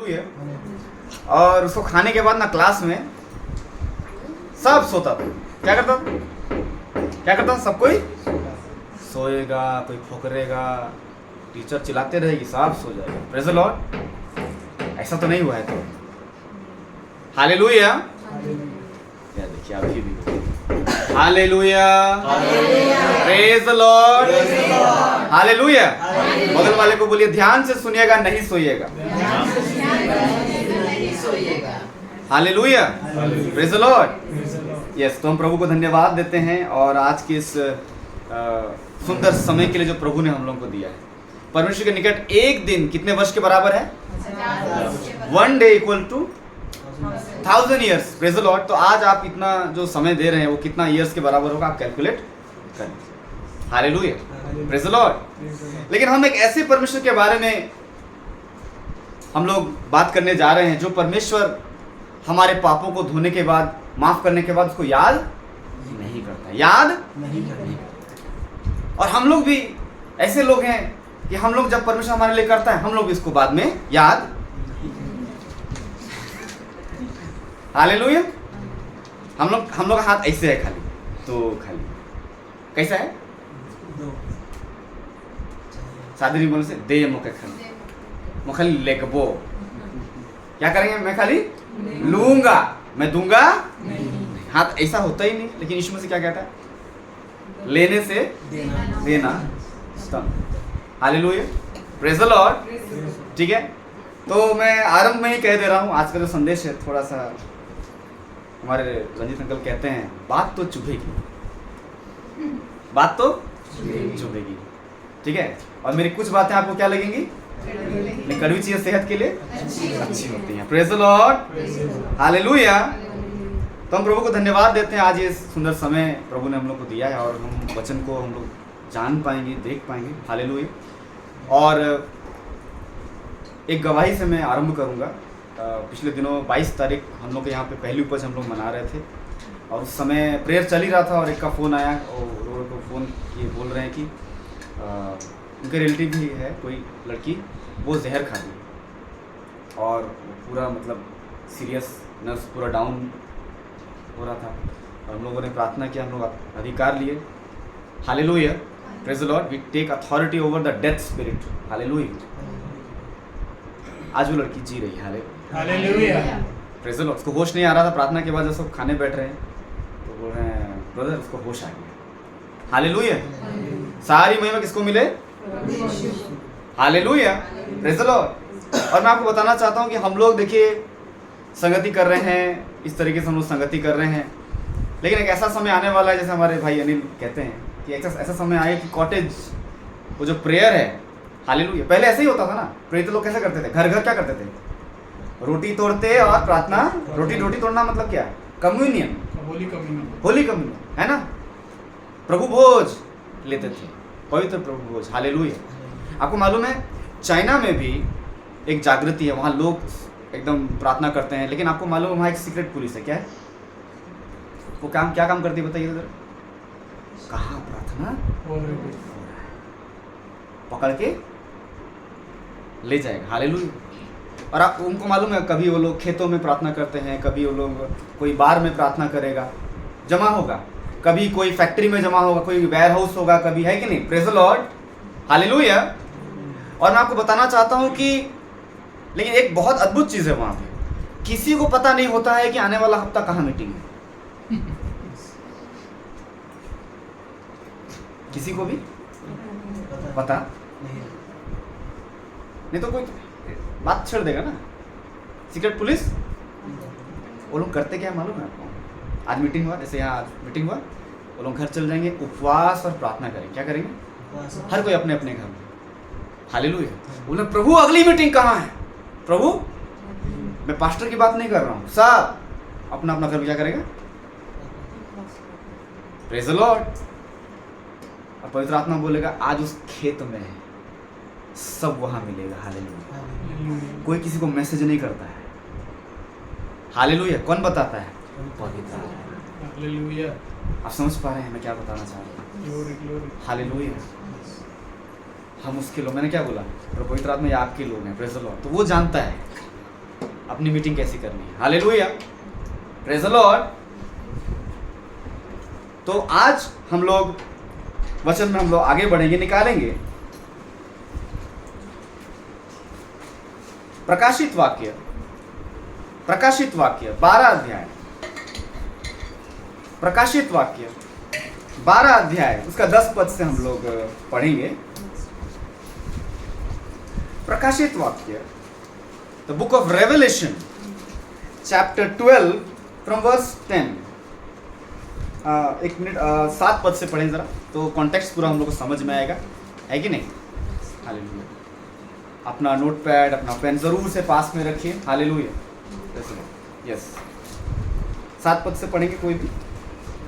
Hallelujah. और उसको खाने के बाद ना क्लास में सब सोता था। क्या करता था? सब कोई सोएगा, कोई ठोकरेगा, टीचर चिल्लाते रहेगी, सब सो जाएगा। Praise the lord. ऐसा तो नहीं हुआ है तो हालेलुया। या देखिए अभी भी hallelujah, praise the lord, hallelujah. बगल वाले को बोलिए ध्यान से सुनिएगा, नहीं सोइएगा। Hallelujah, praise the lord. Yes, तो हम प्रभु को धन्यवाद देते हैं और आज के इस सुंदर समय के लिए जो प्रभु ने हम लोगों को दिया है। परमेश्वर के निकट एक दिन कितने वर्ष के बराबर है? 1 day equal to 1000 years. Praise the lord. तो आज आप इतना जो समय दे रहे हैं वो कितना ईयर्स के बराबर होगा, आप कैलकुलेट करें। Hallelujah, praise the Lord. लेकिन हम एक ऐसे परमेश्वर के बारे में हम लोग बात करने जा रहे हैं जो परमेश्वर हमारे पापों को धोने के बाद, माफ करने के बाद उसको याद नहीं करता, याद नहीं करता। और हम लोग भी ऐसे लोग हैं कि हम लोग जब परमेश्वर हमारे लिए करता है हम लोग इसको बाद में याद। हालेलुया। हम लोग का हाथ ऐसे है खाली, तो खाली कैसा है? सादरी बोलने से दे मुके खाली, मैं खाली लेकबो। क्या करेंगे? मैं खाली लूंगा, मैं दूंगा नहीं। हाथ ऐसा होता ही नहीं। लेकिन यीशु मसीह क्या कहता है? लेने से देना स्तंभ। Hallelujah, praise the lord. ठीक है, तो मैं आरंभ में ही कह दे रहा हूँ, आज का जो संदेश है थोड़ा सा, हमारे रंजीत अंकल कहते हैं बात तो चुभेगी, बात तो चुभेगी। ठीक है, और मेरी कुछ बातें आपको क्या लगेंगी? लेकिन कड़वी चीजें सेहत के लिए अच्छी होती हैं। Praise the lord, hallelujah. तो हम प्रभु को धन्यवाद देते हैं, आज ये सुंदर समय प्रभु ने हम लोग को दिया है और हम वचन को हम लोग जान पाएंगे, देख पाएंगे। हालेलुया। और एक गवाही से मैं आरंभ करूंगा। पिछले दिनों 22 तारीख हम लोग के यहाँ पे पहली उपज हम लोग मना रहे थे और उस समय प्रेयर चल ही रहा था और एक का फ़ोन आया और वो को फ़ोन ये बोल रहे हैं कि उनके रिलेटिव भी है कोई लड़की, वो जहर खा ली और पूरा मतलब सीरियसनेस पूरा डाउन हो रहा था। और हम लोगों ने प्रार्थना किया, हम लोग अधिकार लिए। Hallelujah, praise the lord. We take authority over the death spirit. Hallelujah. आज वो लड़की जी रही है। Hallelujah, praise the lord. उसको होश नहीं आ रहा था। प्रार्थना के बाद जब सब खाने बैठ रहे हैं तो बोल रहे हैं ब्रदर उसको होश आ गया। हालेलुया। सारी महिमा किसको मिले? Hallelujah, praise the Lord. और मैं आपको बताना चाहता हूँ कि हम लोग देखिए संगति कर रहे हैं, इस तरीके से हम लोग संगति कर रहे हैं, लेकिन एक ऐसा समय आने वाला है, जैसे हमारे भाई अनिल कहते हैं कि ऐसा समय आए कि कॉटेज वो जो प्रेयर है, हालेलुया। पहले ऐसे ही होता था ना, प्रेरित लोग कैसे करते थे? घर घर क्या करते थे? रोटी तोड़ते और प्रार्थना। रोटी तोड़ना मतलब क्या? कम्युनियन, होली कम्युनियन, है ना? प्रभु भोज लेते थे, पवित्र प्रभु भोज। हालेलुया। आपको मालूम है चाइना में भी एक जागृति है, वहाँ लोग एकदम प्रार्थना करते हैं, लेकिन आपको मालूम है वहाँ एक सीक्रेट पुलिस है। क्या है वो? क्या काम करती है बताइए जरा? कहाँ प्रार्थना पकड़ के ले जाएगा। हालेलुया। और आप उनको मालूम है कभी वो लोग खेतों में प्रार्थना करते हैं, कभी वो लोग कोई बार में प्रार्थना करेगा, जमा होगा, कभी कोई फैक्ट्री में जमा होगा, कोई वेयर हाउस होगा, कभी, है कि नहीं? Praise the lord, hallelujah. और मैं आपको बताना चाहता हूँ कि लेकिन एक बहुत अद्भुत चीज़ है वहाँ पे, किसी को पता नहीं होता है कि आने वाला हफ्ता कहाँ मीटिंग है। किसी को भी पता नहीं तो कोई बात छेड़ देगा ना। सीक्रेट पुलिस वो लोग करते क्या मालूम है आपको? आज मीटिंग हुआ, जैसे यहाँ आज मीटिंग हुआ, वो लोग घर चल जाएंगे, उपवास और प्रार्थना करेंगे। क्या करेंगे? हर कोई अपने अपने घर में। हालेलुया। बोले प्रभु अगली मीटिंग कहाँ है? प्रभु, मैं पास्टर की बात नहीं कर रहा हूँ, सब अपना अपना घर में क्या करेगा? Praise the Lord. और पवित्र आत्मा बोलेगा आज उस खेत में है, सब वहां मिलेगा। हालेलुया। कोई किसी को मैसेज नहीं करता है। हालेलुया। कौन बताता है? पवित्र आत्मा। हालेलुया। आप समझ पा रहे हैं मैं क्या बताना चाह रहा हूँ? हालेलुया। हम उसके लोग, मैंने क्या बोला? पवित्र आत्मा ये आपके लोग हैं। Praise the lord. तो वो जानता है अपनी मीटिंग कैसी करनी है। Hallelujah, praise the lord. तो आज हम लोग वचन में हम लोग आगे बढ़ेंगे, निकालेंगे प्रकाशित वाक्य 12 अध्याय, प्रकाशित वाक्य 12 अध्याय उसका 10 पद से हम लोग पढ़ेंगे। प्रकाशित वाक्य, the book of revelation chapter 12 from verse 10। एक मिनट, 7 पद से पढ़ें जरा, तो कॉन्टेक्स्ट पूरा हम लोग को समझ में आएगा, है कि नहीं। हालेलुया। अपना नोटपैड, अपना पेन जरूर से पास में रखिए। Hallelujah, yes. 7 पद से पढ़ेंगे कोई भी।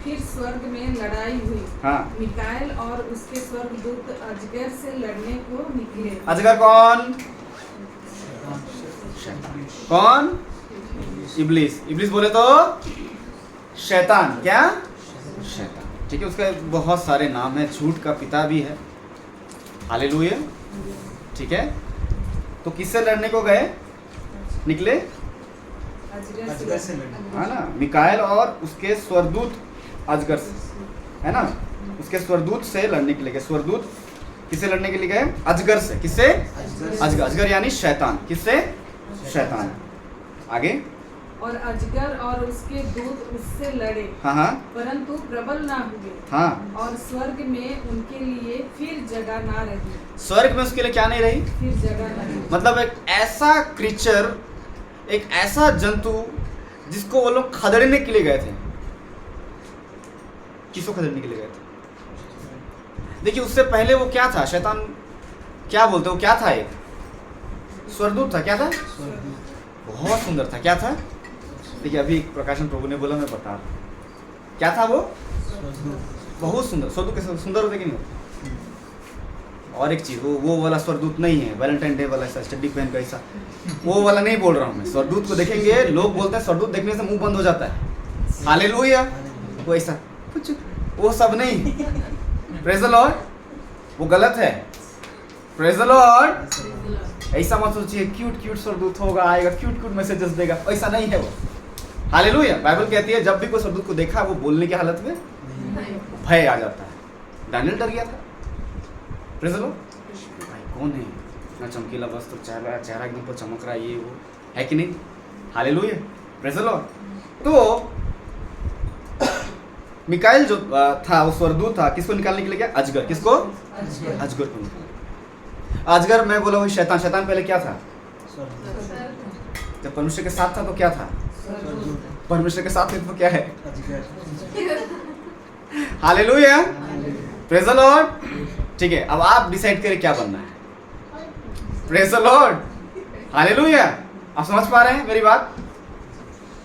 फिर स्वर्ग में लड़ाई हुई। हाँ। मिकाएल और उसके स्वर्गदूत अजगर से लड़ने को निकले। अजगर कौन? कौन? इब्लीस। इब्लीस बोले तो शैतान। क्या? शैतान। ठीक है, उसका बहुत सारे नाम है, झूठ का पिता भी है। हालेलुया, ठीक है। तो किससे लड़ने को गए? निकले अजगर से है ना, मिकाएल और उसके स्वर्गदूत अजगर से, है ना, उसके स्वर्गदूत से लड़ने के लिए गए। स्वर्गदूत किससे लड़ने के लिए गए? अजगर से। किससे? अजगर। अजगर यानी शैतान। किससे? शैतान। आगे। और अजगर और उसके दूत उससे लड़े। हाँ, परंतु प्रबल ना हुए। हाँ। और स्वर्ग में उनके लिए फिर जगह ना रही। स्वर्ग में उसके लिए क्या नहीं रही? फिर जगह नहीं। मतलब एक ऐसा क्रीचर, एक ऐसा जंतु जिसको वो लोग खदेड़ने के लिए गए थे। किसको खदेड़ने के लिए गए थे? देखिए, उससे पहले वो क्या था? शैतान क्या बोलते, वो क्या था? एक स्वर्गदूत था। क्या था? बहुत सुंदर था। क्या था? देखिए, अभी प्रकाशन प्रभु ने बोला, मैं बता रहा हूँ। क्या था वो? बहुत सुंदर। स्वर्गदूत कैसे सुंदर होते कि नहीं होते? और एक चीज, वो वाला स्वर्गदूत नहीं है वैलेंटाइन डे वाला, ऐसा चड्डी पहन का ऐसा, वो वाला नहीं बोल रहा हूँ मैं। स्वर्गदूत को देखेंगे, लोग बोलते हैं स्वर्गदूत देखने से मुंह बंद हो जाता है। हालेलुया, वो ऐसा कुछ, वो सब नहीं। प्रेज द लॉर्ड, वो गलत है। Praise the lord. ऐसा मत सोचिए क्यूट क्यूट स्वर्गदूत होगा, आएगा क्यूट क्यूट मैसेजेस देगा, ऐसा नहीं है वो। हालेलुया। बाइबल कहती है जब भी कोई स्वर्गदूत को देखा, वो बोलने की हालत में भय आ जाता है। दानियल डर गया था। Praise the Lord. भाई कौन है इतना चमकीला वस्त्र, चेहरा एकदम पर चमक रहा है, ये वो है कि नहीं। Hallelujah, praise the lord. तो मिकाएल जो था, वो स्वर्गदूत था, किसको निकालने के लिए गया? अजगर। किसको? अजगर को निकाला। अजगर मैं बोला वही शैतान। शैतान पहले क्या था? जब परमेश्वर के साथ था तो क्या था? परमेश्वर के साथ तो क्या है? Hallelujah, praise the lord. ठीक है, अब आप डिसाइड करें क्या बनना है। Praise the lord. हालेलुया, आप समझ पा रहे हैं मेरी बात?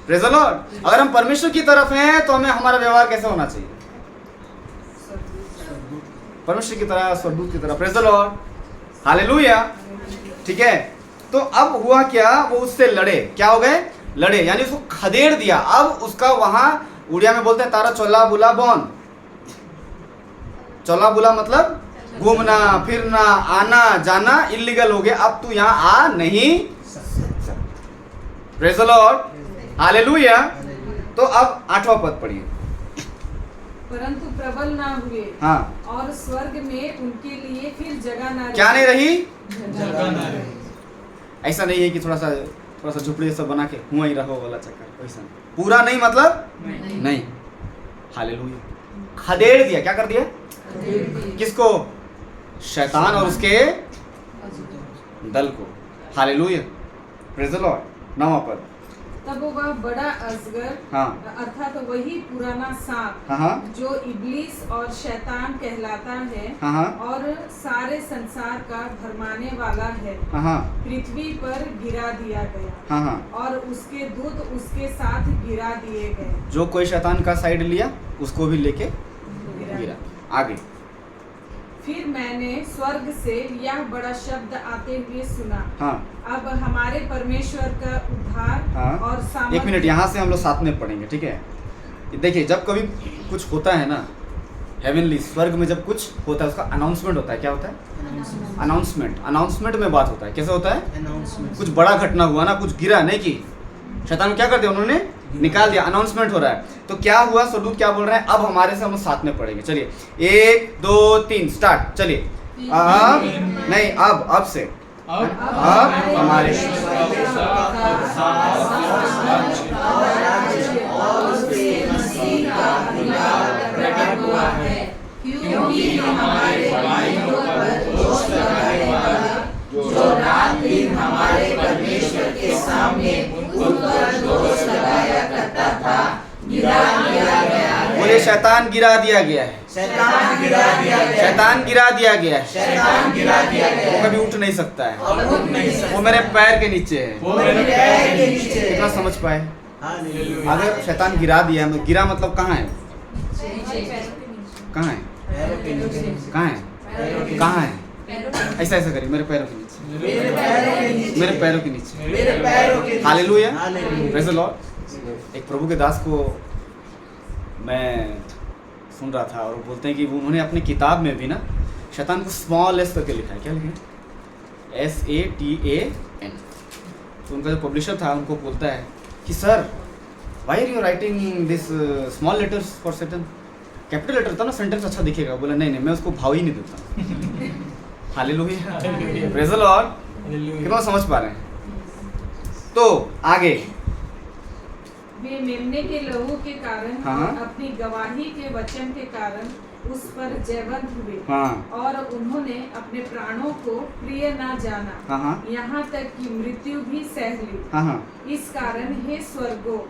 Praise the Lord. अगर हम परमेश्वर की तरफ हैं तो हमें हमारा व्यवहार कैसा होना चाहिए? परमेश्वर की तरह, स्वर्गदूत की तरह। Praise the lord. हालेलुया, ठीक है। तो अब हुआ क्या? वो उससे लड़े। क्या हो गए? लड़े, यानी उसको खदेड़ दिया। अब उसका वहां उड़िया में बोलते हैं तारा चोला बुला बॉन। चोला बुला मतलब घूमना फिरना, आना जाना इलीगल हो गया। अब तू यहाँ आ नहीं। Praise the lord. हालेलुया। तो अब 8वां पद पढ़िए। परंतु प्रबल ना हुए। हाँ। और स्वर्ग में उनके लिए फिर जगह ना रही। क्या नहीं रही? जगह ना रही। ऐसा नहीं है कि थोड़ा सा झुपड़ी सब बना के हुआ ही रहो वाला चक्कर, वैसा पूरा नहीं। मतलब नहीं। हालेलुया। खदेड़ दिया। क्या कर दिया? किसको? शैतान और उसके दल को। Hallelujah, praise the lord. 9वां पद। तब वह बड़ा अजगर, हाँ। अर्थात वही पुराना सांप, हाँ, जो इब्लीस और शैतान कहलाता है, हाँ, और सारे संसार का भरमाने वाला है, हाँ, पृथ्वी पर गिरा दिया गया। हाँ, और उसके दूत उसके साथ गिरा दिए गए। जो कोई शैतान का साइड लिया उसको भी लेके गिरा। आगे। फिर मैंने स्वर्ग से यह बड़ा शब्द आते हुए सुना। हाँ। अब हमारे परमेश्वर का उद्धार, हाँ। और सामर्थ्य। एक मिनट, यहाँ से हम लोग साथ में पढ़ेंगे, ठीक है। देखिए, जब कभी कुछ होता है ना, हेवनली, स्वर्ग में जब कुछ होता है उसका अनाउंसमेंट होता है। क्या होता है? अनाउंसमेंट। अनाउंसमेंट में बात होता है। कैसे होता है? कुछ बड़ा घटना हुआ ना, कुछ गिरा नहीं कि शैतान क्या कर दिया उन्होंने, निकाल दिया। अनाउंसमेंट हो रहा है। तो क्या हुआ? स्वर्गदूत क्या बोल रहे हैं? अब हमारे से हम साथ में पढ़ेंगे। चलिए 1 2 3 स्टार्ट। चलिए अब नहीं, अब से अब हमारे क्योंकि हमारे भाइयों पर दोष लगाने वाला जो रात दिन हमारे परमेश्वर के सामने उन पर दोष लगाया करता था, गिरा दिया गया है। बोले शैतान गिरा दिया गया है। शैतान गिरा दिया गया है। शैतान गिरा दिया गया है। शैतान गिरा दिया गया वो है। कभी उठ नहीं सकता है। अब उठ नहीं सकता। वो मेरे पैर के नीचे है। वो मेरे पैर के नीचे है। कितना समझ पाए? हालेलुया। अगर शैतान गिरा दिया है, गिरा मतलब कहाँ है? कहाँ है? पैरों के नीचे। कहाँ है? कहाँ है? ऐसा ऐसा करिए, मेरे पैरों के नीचे, मेरे पैरों के नीचे। मेरे पैरों के नीचे। मेरे पैरों के नीचे। Hallelujah. Hallelujah. Praise the Lord. एक प्रभु के दास को मैं सुन रहा था और वो बोलते हैं कि उन्होंने अपनी किताब में भी ना शैतान को स्मॉल एस करके लिखा है। क्या लिखा है? SATAN। तो उनका जो पब्लिशर था उनको बोलता है कि sir why are you writing this small letters for Satan? Capital letter था ना, सेंटेंस अच्छा दिखेगा। बोला नहीं मैं उसको भाव ही नहीं देता। हालेलुया। Praise the Lord. कितना समझ पा रहे हैं? तो आगे वे मेमने के लहू के कारण हाँ। और अपनी गवाही के वचन के कारण उस पर जयवंत हुए। हाँ और उन्होंने अपने प्राणों को प्रिय न जाना। हाँ यहाँ तक कि मृत्यु भी सह ली। हाँ इस कारण हे स्वर्गों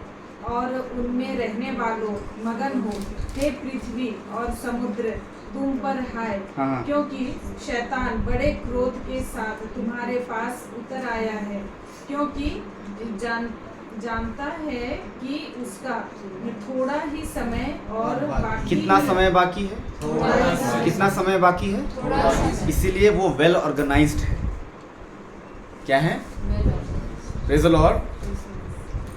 और उनमें रहने वालों मगन हो, हे पृथ्वी और समुद्र तुम पर हाय, हाँ। क्योंकि शैतान बड़े क्रोध के साथ तुम्हारे पास उतर आया है, क्योंकि जानता है कि उसका थोड़ा ही समय और बाकी कितना है। समय बाकी है? थोड़ा सा। कितना समय बाकी है? इसीलिए वो वेल ऑर्गेनाइज्ड है। क्या है? Praise the Lord.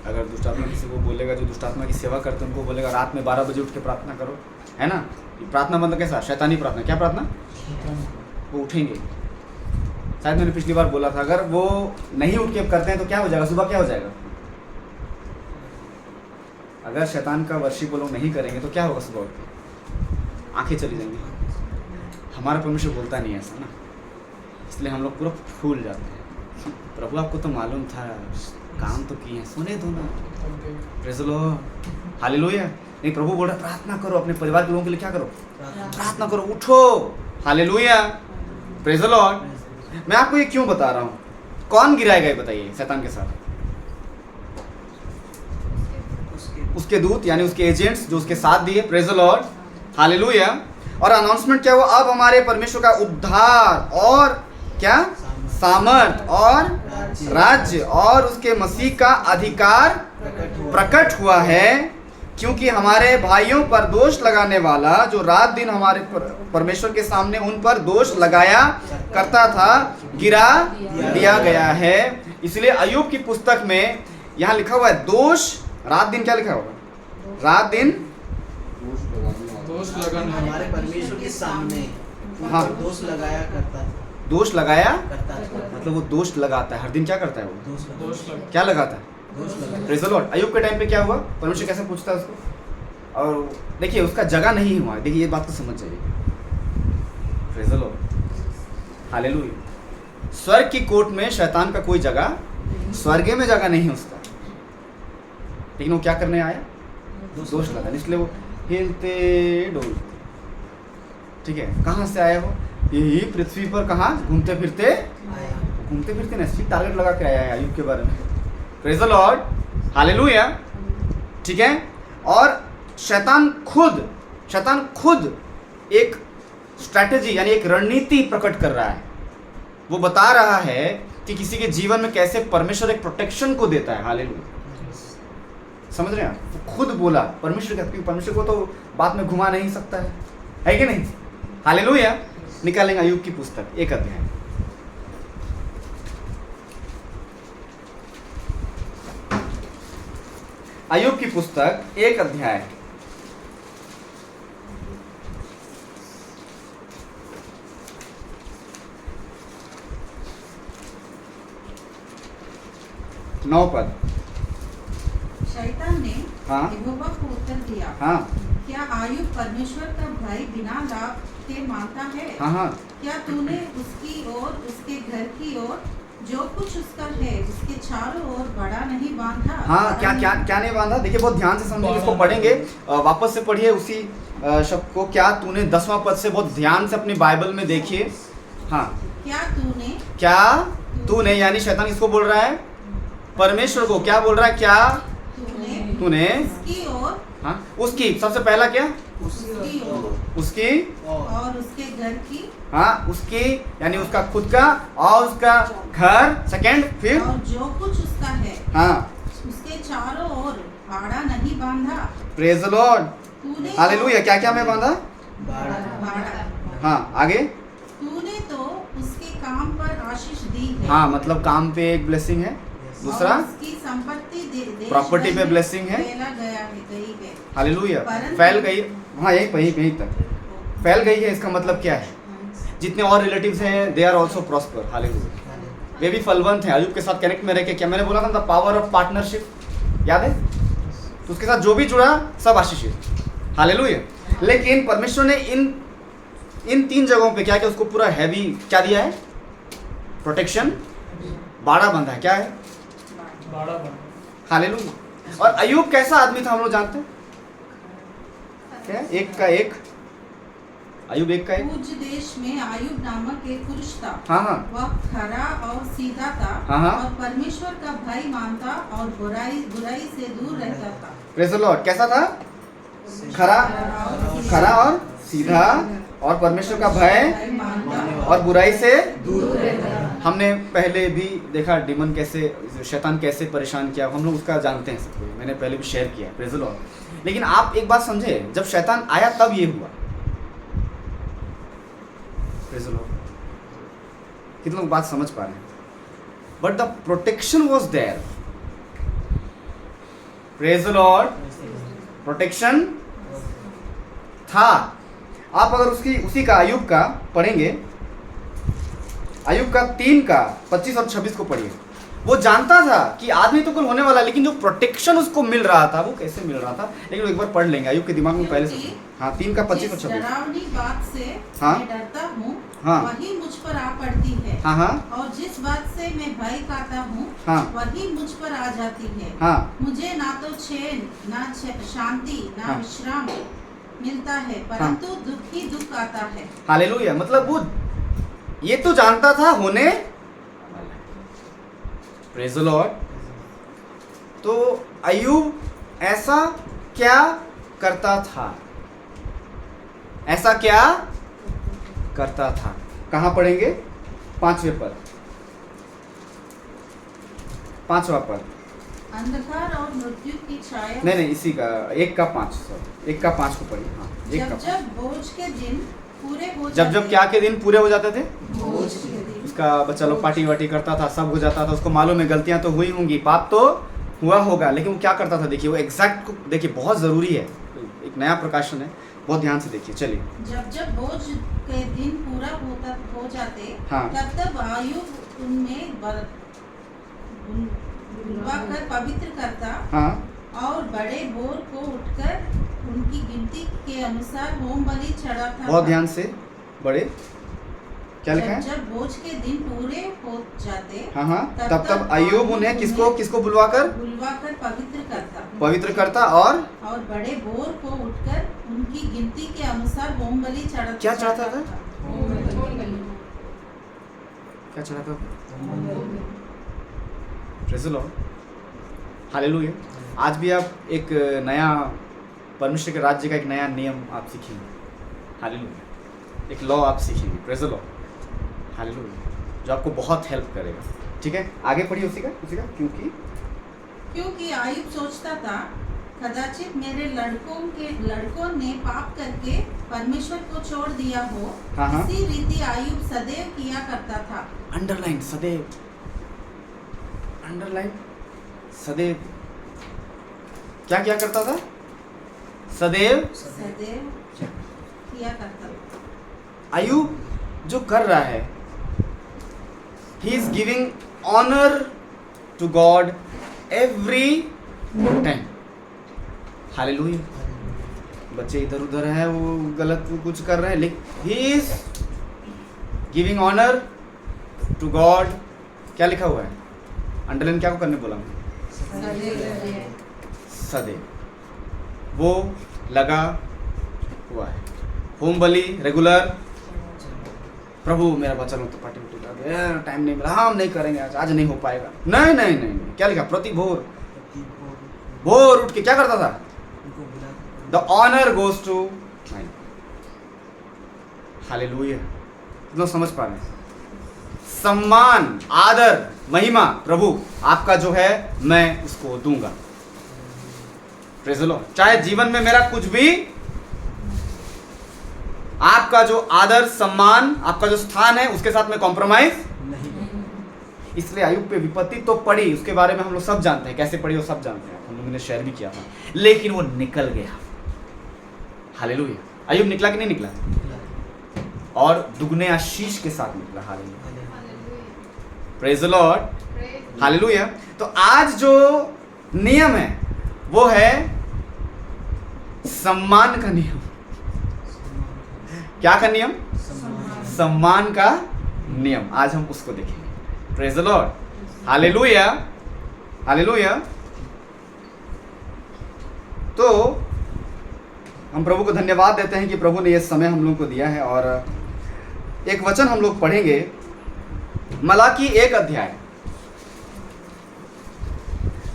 अगर दुष्ट आत्मा किसी को बोलेगा, जो दुष्ट आत्मा की सेवा करते हैं उनको बोलेगा रात में 12 बजे उठ के प्रार्थना करो, है ना? ये प्रार्थना मतलब कैसा? शैतानी प्रार्थना। क्या प्रार्थना? वो उठेंगे। शायद मैंने पिछली बार बोला था, अगर वो नहीं उठ के करते हैं तो क्या हो जाएगा? सुबह क्या हो जाएगा? अगर शैतान का वर्शिप वो लोग नहीं करेंगे तो क्या होगा? सुबह उठ के आंखें चली जाएंगी। हमारा परमेश्वर बोलता नहीं है ऐसा ना, इसलिए हम लोग पूरा फूल जाते हैं। प्रभु आपको तो मालूम था, काम तो किए हैं, सुने दो ना। Praise the lord. हालेलुया। नहीं, प्रभु बोल रहा है प्रार्थना करो, अपने परिवार के लोगों के लिए क्या करो? प्रार्थना करो, उठो। हालेलुया। Praise the Lord. मैं आपको ये क्यों बता रहा हूँ? कौन गिराएगा ये बताइए शैतान के साथ? उसके दूत यानी उसके एजेंट्स जो उसके साथ दिए। Praise the lord. हालेलुया। और अनाउंसमेंट क्या हुआ? अब हमारे परमेश्वर का उद्धार और क्या? सामर्थ और राज्य और उसके मसीह का अधिकार प्रकट हुआ है, क्योंकि हमारे भाइयों पर दोष लगाने वाला जो रात दिन हमारे परमेश्वर के सामने उन पर दोष लगाया करता था, गिरा दिया गया है। इसलिए अय्यूब की पुस्तक में यहाँ लिखा हुआ है दोष रात दिन। क्या लिखा होगा? रात दिन दोष लगाना हमारे परमेश्वर के सामने उन हाँ। पर दोष लगाया करता था। दोष लगाया करता था। मतलब वो दोष लगाता है। हर दिन क्या करता है? वो दोष लगाया। क्या लगाता है? दोष लगाया। Praise the Lord. अय्यूब के टाइम पे क्या हुआ? परमेश्वर कैसे पूछता है उसको? और देखिए उसका जगह नहीं हुआ। देखिए ये बात तो समझ जाइए। Praise the lord. हालेलुया। स्वर्ग की कोर्ट में शैतान का कोई जगह, स्वर्ग में जगह नहीं है उसका, लेकिन वो क्या करने आया? दोष लगा। इसलिए वो हिलते डोलते। ठीक है, कहाँ से आया वो? यही पृथ्वी पर कहाँ घूमते फिरते ना, इसलिए टारगेट लगा के आया है अय्यूब के बारे में। Praise the lord. हालेलुया। ठीक है। और शैतान खुद एक स्ट्रैटेजी यानी एक रणनीति प्रकट कर रहा है। वो बता रहा है कि किसी के जीवन में कैसे परमेश्वर एक प्रोटेक्शन को देता है। हालेलुया। समझ रहे हैं आप? वो खुद बोला परमेश्वर का, क्योंकि परमेश्वर को तो बात में घुमा नहीं सकता है कि नहीं? हालेलुया। निकालेंगे अय्यूब की पुस्तक 1 अध्याय। अय्यूब की पुस्तक 1 अध्याय 9 पद। शैतान ने हाँ। यहोवा को उत्तर दिया, हाँ क्या आयुब परमेश्वर का भाई बिना लाभ के मानता है? हाँ हाँ क्या तूने उसकी और उसके घर की ओर जो कुछ उसका है उसके चारों ओर बड़ा नहीं बांधा? हाँ, क्या क्या क्या नहीं बांधा? देखिए बहुत ध्यान से समझिए, इसको पढ़ेंगे। वापस से पढ़िए उसी शब्द को। क्या तूने 10वां पद से बहुत ध्यान से अपनी बाइबल में देखिए। हाँ, क्या तूने, यानी शैतान किसको बोल रहा है? परमेश्वर को। क्या बोल रहा है? क्या तूने उसकी ओर, हाँ, उसकी, सबसे पहला क्या? उसकी ओर उसकी, और उसके घर की, हाँ उसकी यानी उसका खुद का और उसका घर, सेकंड, फिर और जो कुछ उसका है हाँ उसके चारों ओर बाड़ा नहीं बांधा। प्रेज द लॉर्ड, तूने हालेलुया। क्या क्या मैं बांधा? बाड़ा, हाँ आगे। तूने तो उसके काम पर आशीष दी है। हाँ, मतलब काम पे एक ब्लेसिंग है। दूसरा, और उसकी संपत्ति देश प्रॉपर्टी भर पे में ब्लेसिंग है। फैला गया है, गई है। हालेलुया। परंतु- फैल गई, हाँ यही तक फैल गई है। इसका मतलब क्या है? जितने और रिलेटिव्स हैं they are also prosper. Hallelujah. वे भी फलवंत हैं। अयूब के साथ कनेक्ट में रह के, क्या मैंने बोला था द पावर ऑफ पार्टनरशिप, याद है? तो उसके साथ जो भी जुड़ा सब आशीषित। हालेलुया। लेकिन परमेश्वर ने इन 3 जगहों पे क्या क्या उसको पूरा हैवी क्या दिया है? प्रोटेक्शन, बाड़ा बंधा है। क्या है? हालेलुया। और अयूब कैसा आदमी था हम लोग जानते हैं? क्या? एक का एक, अयूब एक का एक। पूज देश में आयुब नामक एक पुरुष था। हाँ हाँ वह खरा और सीधा था, हाँ। और परमेश्वर का भय मानता और बुराई से दूर रहता था। Praise the Lord. कैसा था? खरा और सीधा, और परमेश्वर का भय मानता और बुराई से दूर रहता था। हमने पहले भी देखा डिमन कैसे, शैतान कैसे परेशान किया, हम लोग उसका जानते हैं सब कुछ। मैंने पहले भी शेयर किया है। Praise the Lord. लेकिन आप एक बात समझे, जब शैतान आया तब ये हुआ। Praise the lord. कितने लोग बात समझ पा रहे हैं? But the protection was there. Praise the lord. Protection था। आप अगर उसी का अयूब का पढ़ेंगे, अयूब का 3 का 25 और 26 को पढ़िए। वो जानता था कि आदमी तो कुल होने वाला, लेकिन जो प्रोटेक्शन उसको मिल रहा था वो कैसे मिल रहा था, लेकिन एक बार पढ़ लेंगे। अयूब के दिमाग में पहले से। हाँ, 3 का 25 और 26। डरावनी बात से हाँ। मैं डरता हूँ, हाँ। वही मुझ पर आ पड़ती है। हाँ हाँ और जिस बात से मैं भय खाता हूँ, हाँ। वही मुझ पर आ जाती है। हाँ मुझे ना तो चैन, ना शांति, ना हाँ। विश्राम मिलता है, परंतु दुख ही दुख आता है। हालेलुया। मतलब वो ये तो जानता था होने, प्रेज़ द लॉर्ड। तो अयूब ऐसा क्या करता था? ऐसा क्या करता था? कहाँ पढ़ेंगे? 5वें पद, 5वां पद। अंधकार और मृत्यु की छाया। नहीं, इसी का 1 का 5, सॉरी 1 का 5 को पढ़िए। हाँ, 1 का 5। जब बोझ के दिन पूरे हो जब क्या के दिन पूरे हो जाते थे? बोझ के दिन। उसका बच्चा लोग पार्टी वार्टी करता था, सब हो जाता था। उसको मालूम है गलतियां तो हुई होंगी, पाप तो हुआ होगा, लेकिन वो क्या करता था? देखिए वो एग्जैक्ट को देखिए, बहुत ज़रूरी है। एक नया प्रकाशन है, बहुत ध्यान से देखिए। चलिए। जब बोझ के दिन पूरा हो जाते, हाँ। तब आयुब उनमें बुलवाकर पवित्र करता, हाँ और बड़े बोर को उठकर उनकी गिनती के अनुसार होम बलि चढ़ाता। बहुत ध्यान से। बड़े क्या लिखा है? जब बोझ के दिन पूरे हो जाते, हाँ हाँ तब अयूब उन्हें किसको बुलवाकर पवित्र करता और बड़े बोर को उठकर उनकी गिनती के अनुसार होम बलि चढ़ाता। क्या चढ़ाता था? क्या चढ़ाता था? Praise the lord. हालेलुया। आज भी आप एक नया परमेश्वर के राज्य का एक नया नियम आप सीखेंगे। हालेलुया। एक लॉ आप सीखेंगे। Praise the lord. हालेलुया। जो आपको बहुत हेल्प करेगा। ठीक है, आगे पढ़िए उसी का। क्योंकि आयुब सोचता था, कदाचित मेरे लड़कों ने पाप करके परमेश्वर को छोड़ दिया हो। हाँ, हाँ। इसी रीति आयुब सदैव किया करता था। अंडरलाइन सदैव, अंडरलाइन सदैव। क्या करता था? सदैव किया करता था। अयूब जो कर रहा है, he is giving honour to God every time. Hallelujah. बच्चे इधर उधर हैं, वो गलत कुछ कर रहे हैं, लेकिन he is giving honour to God. क्या लिखा हुआ है? अंडरलाइन क्या को करने बोला मैं? सदैव वो लगा हुआ है। होम बलि रेगुलर। प्रभु मेरा बच्चा लोग तो पार्टी उठी कर गया, टाइम नहीं मिला, हम नहीं करेंगे आज नहीं हो पाएगा। नहीं नहीं नहीं, नहीं। क्या लिखा? प्रति भोर भोर उठ के क्या करता था? The honour goes to my. Hallelujah. लोग समझ पा रहे हैं? सम्मान, आदर, महिमा प्रभु आपका जो है मैं उसको दूंगा। Praise the Lord. चाहे जीवन में मेरा कुछ भी, आपका जो आदर सम्मान, आपका जो स्थान है उसके साथ में कॉम्प्रोमाइज नहीं। इसलिए अय्यूब पे विपत्ति तो पड़ी, उसके बारे में हम लोग सब जानते हैं, कैसे पड़ी वो सब जानते हैं, हम लोगों ने शेयर भी किया था, लेकिन वो निकल गया। हालेलुया। अय्यूब निकला कि नहीं निकला? और दुगने आशीष के साथ निकला। Hallelujah. Praise the lord. Hallelujah. तो आज जो नियम है वो है सम्मान का नियम। क्या का नियम? सम्मान का नियम। आज हम उसको देखेंगे। Praise the lord. Hallelujah. Hallelujah. तो हम प्रभु को धन्यवाद देते हैं कि प्रभु ने यह समय हम लोग को दिया है। और एक वचन हम लोग पढ़ेंगे, मलाकी 1 अध्याय,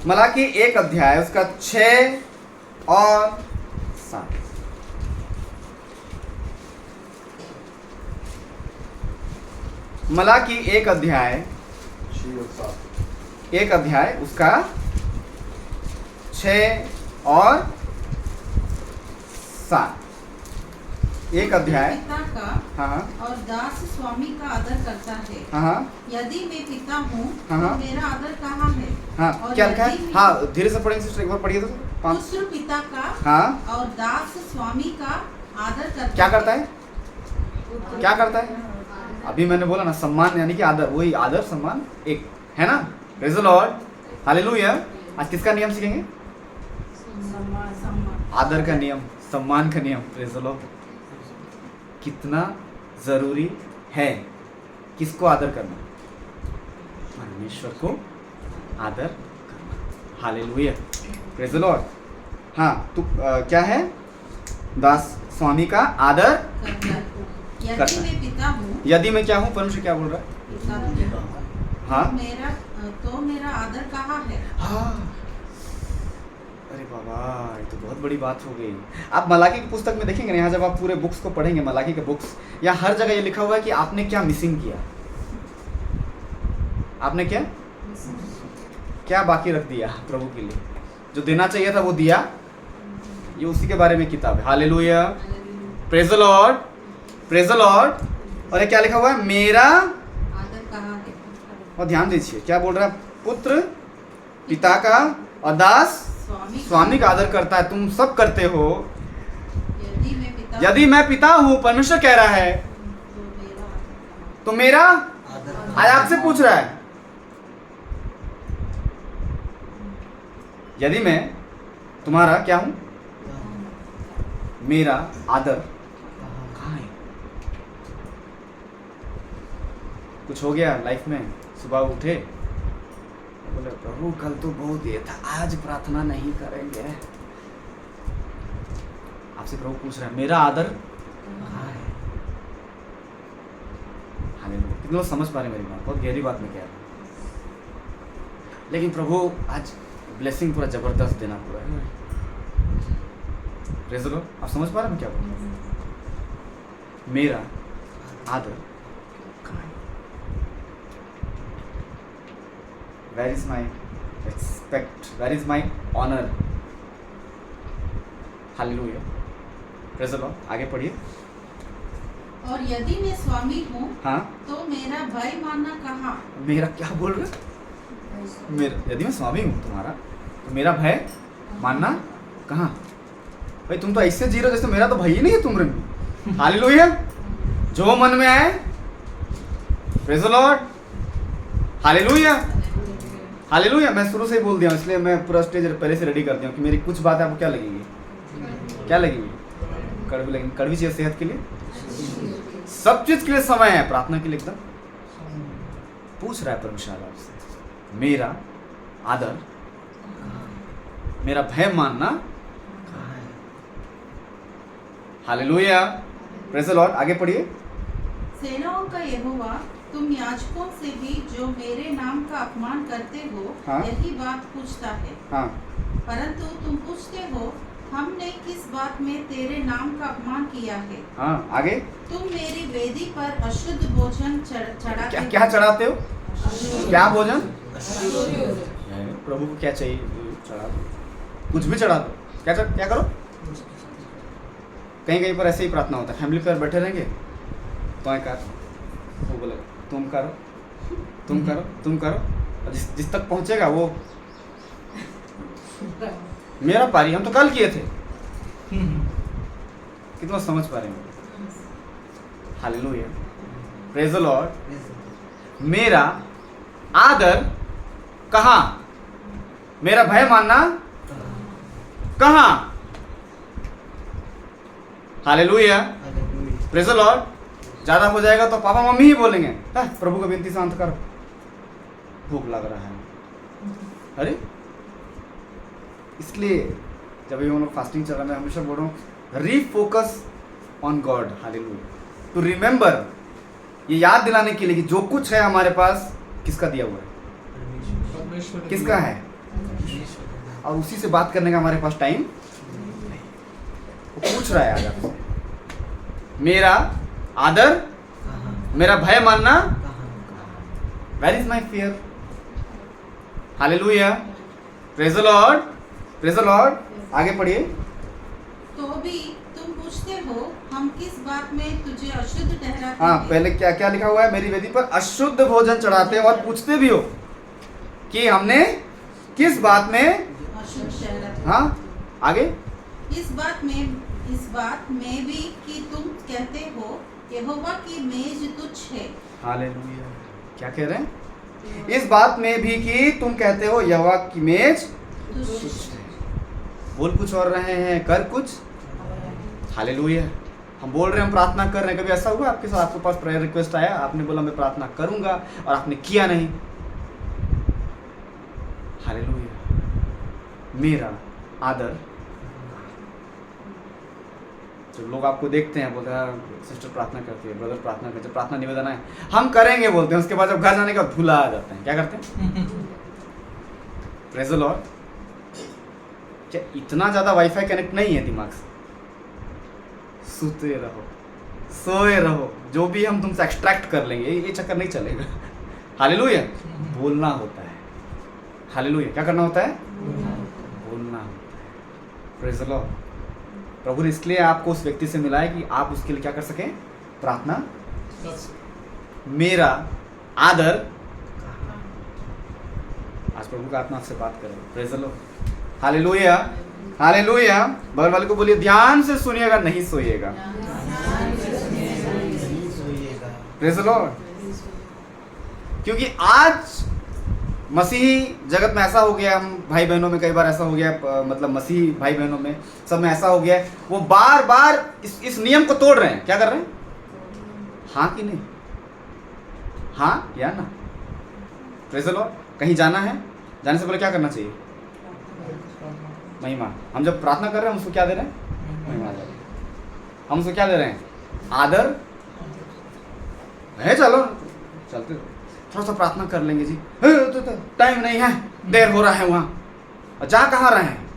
मलाकी 1 अध्याय उसका 6 और 7। मलाकी 1 अध्याय, 1 अध्याय उसका 6 और 7। 1 अध्याय। पिता का हाँ और दास स्वामी का आदर करता है। हाँ यदि मैं पिता हूँ हाँ। तो मेरा आदर कहाँ है? हाँ। और क्या लिखा है? यदि हाँ धीरे से पढ़ेंगे सिस्टर, एक बार पढ़िए तो। पुत्र पिता का हाँ। और दास स्वामी का आदर करता क्या करता है? क्या करता है? अभी मैंने बोला ना, सम्मान यानी कि आदर, वही आदर सम्मान एक है ना। Praise the lord. हालेलुया। आज किसका नियम सीखेंगे? आदर का नियम, सम्मान का नियम। Praise the Lord. कितना जरूरी है किसको आदर करना? परमेश्वर को आदर करना। हालेलुया। Praise the Lord. हाँ तो क्या है? दास स्वामी का आदर करता है। यदि करता मैं पिता हूँ, यदि मैं क्या हूँ? परमेश्वर क्या बोल रहा है? पिता हूँ, हाँ तो मेरा आदर कहाँ है? हाँ। अरे बाबा, ये तो बहुत बड़ी बात हो गई। आप मलाकी की पुस्तक में देखेंगे ना, यहाँ जब आप पूरे बुक्स को पढ़ेंगे, मलाकी के बुक्स, यहाँ हर जगह ये लिखा हुआ है कि आपने क्या मिसिंग किया, आपने क्या बाकी रख दिया प्रभु के लिए। जो देना चाहिए था वो दिया। ये उसी के बारे में किताब है। Hallelujah. Praise the lord. Praise the Lord. और ये क्या लिखा हुआ है? मेरा आदर कहाँ है? और ध्यान दीजिए क्या बोल रहा है? पुत्र पिता का और दास स्वामी का आदर करता है। तुम सब करते हो। यदि मैं पिता हूँ, परमेश्वर कह रहा है, तो मेरा आज आपसे पूछ रहा है, यदि मैं तुम्हारा क्या हूं, मेरा आदर कहाँ है? कुछ हो गया लाइफ में, सुबह उठे बोले प्रभु कल तो बहुत ये था, आज प्रार्थना नहीं करेंगे। आपसे प्रभु पूछ रहा है मेरा आदर कहाँ है? हालेलुया। कितने लोग समझ पा रहे मेरी बात? बहुत गहरी बात में कह रहा हूँ, लेकिन प्रभु आज ब्लेसिंग पूरा जबरदस्त देना पूरा है। Praise the Lord. आप समझ पा रहे हैं क्या बोल रहा हूँ? मेरा आदर कहाँ है? Where is my respect? Where is my honor? Hallelujah. Praise the Lord. आगे पढ़िए। और यदि मैं स्वामी हूँ, हाँ, तो मेरा भय मानना कहाँ? मेरा क्या बोल रहे? मेरा यदि मैं स्वामी हूँ तुम्हारा, तो मेरा भय मानना कहाँ? भाई तुम तो ऐसे जी रहे हो जैसे मेरा तो भय ही नहीं है तुमरे में। हालेलुया। जो मन में आए। Praise the lord. Hallelujah. Hallelujah. मैं शुरू से ही बोल दिया हूं, इसलिए मैं पूरा स्टेज पहले से रेडी कर दिया हूं कि मेरी कुछ बातें आपको क्या लगेगी, क्या लगेगी, कड़वी लगेगी। कड़वी चाहिए सेहत के लिए, सब चीज के लिए समय है, प्रार्थना के लिए एकदम। पूछ रहा है परमेश्वर आपसे, मेरा आदर, मेरा भय मानना कहाँ है? Hallelujah, praise the lord. आगे पढ़िए। सेनाओं का यहोवा, तुम याजकों से भी जो मेरे नाम का अपमान करते हो, हाँ। यही बात पूछता है। हाँ, परंतु तुम पूछते हो, हमने किस बात में तेरे नाम का अपमान किया है? हाँ, आगे। तुम मेरी वेदी पर अशुद्ध भोजन चढ़ाते क्या हो। क्या चढ़ाते हो? क्या भोजन? प्रभु को क्या चाहिए? चढ़ा दो, कुछ भी चढ़ा दो। क्या करो? कहीं कहीं पर ऐसे ही प्रार्थना होता है, फैमिली पर बैठे रहेंगे तो कर, वो बोले तुम करो, तुम करो, तुम करो, और जिस तक पहुंचेगा वो मेरा पारी, हम तो कल किए थे। कितना समझ पा रहे हैं? Hallelujah, praise the Lord. मेरा आदर कहाँ, मेरा भय मानना कहाँ? Hallelujah, praise the Lord. ज्यादा हो जाएगा तो पापा मम्मी ही बोलेंगे, प्रभु को विनती शांत करो, भूख लग रहा है। अरे इसलिए जब ये हम लोग फास्टिंग चल रहा है, मैं हमेशा बोल रहा हूँ refocus on God. Hallelujah, to remember, ये याद दिलाने के लिए कि जो कुछ है हमारे पास किसका दिया हुआ है, किसका है, और उसी से बात करने का हमारे पास टाइम। वो पूछ रहा है आज आपसे, मेरा आदर, मेरा भय मानना, where is my fear? Hallelujah, praise the lord, praise the lord. आगे पढ़िए। तो भी तुम पूछते हो, हम किस बात में तुझे अशुद्ध ठहराते हाँ, हैं? पहले क्या क्या लिखा हुआ है? मेरी वेदी पर अशुद्ध भोजन चढ़ाते हो, और पूछते भी हो कि हमने किस बात में अशुद्ध ठहराते हैं। हाँ, आगे। इस बात में भी कि तुम कहते हो, यहोवा की मेज तुच्छ है। हालेलुया, क्या कह रहे हैं? इस बात में भी कि तुम कहते हो यहोवा की मेज तुच्छ। बोल कुछ और रहे हैं, कर कुछ। हालेलुया, हम बोल रहे हैं, हम प्रार्थना कर रहे हैं। कभी ऐसा हुआ आपके साथ, आपके पास प्रेयर रिक्वेस्ट आया, आपने बोला मैं प्रार्थना करूंगा, और आपने किया नहीं? हालेलुया, मेरा आदर। जब लोग आपको देखते हैं, बोलते हैं सिस्टर प्रार्थना करती है, ब्रदर प्रार्थना करते हैं, प्रार्थना निवेदन है, हम करेंगे बोलते हैं, उसके बाद जब घर जाने का भूला आ जाते हैं। क्या करते हैं? Praise the Lord. क्या इतना ज़्यादा वाईफाई कनेक्ट नहीं है दिमाग से? सोते रहो, सोए रहो, जो भी हम तुमसे एक्सट्रैक्ट कर लेंगे, ये चक्कर नहीं चलेगा। हालेलुया, बोलना होता है। हालेलुया, क्या करना होता है? बोलना होता है। Praise the lord. प्रभु ने इसलिए आपको उस व्यक्ति से मिला है कि आप उसके लिए क्या कर सकें? प्रार्थना। मेरा आदर। आज प्रभु का आत्मा आपसे बात करे। Praise the lord. Hallelujah, hallelujah. बगल वाले को बोलिए ध्यान से सुनिएगा, नहीं सोइएगा। Praise the Lord. क्योंकि आज मसीही जगत में ऐसा हो गया, हम भाई बहनों में कई बार ऐसा हो गया, मतलब मसीही भाई बहनों में सब में ऐसा हो गया, वो बार बार इस नियम को तोड़ रहे हैं। क्या कर रहे हैं? हाँ कि नहीं? हाँ या ना? Praise the Lord. कहीं जाना है, जाने से पहले क्या करना चाहिए? महिमा। हम जब प्रार्थना कर रहे हैं, हम उसको क्या दे रहे हैं? महिमा दे रहे हैं। हम उसको क्या दे रहे हैं? आदर है। चलो चलते, थोड़ा सा प्रार्थना कर लेंगे जी, तो टाइम नहीं है, देर हो रहा है वहाँ। जा कहाँ रहे हैं?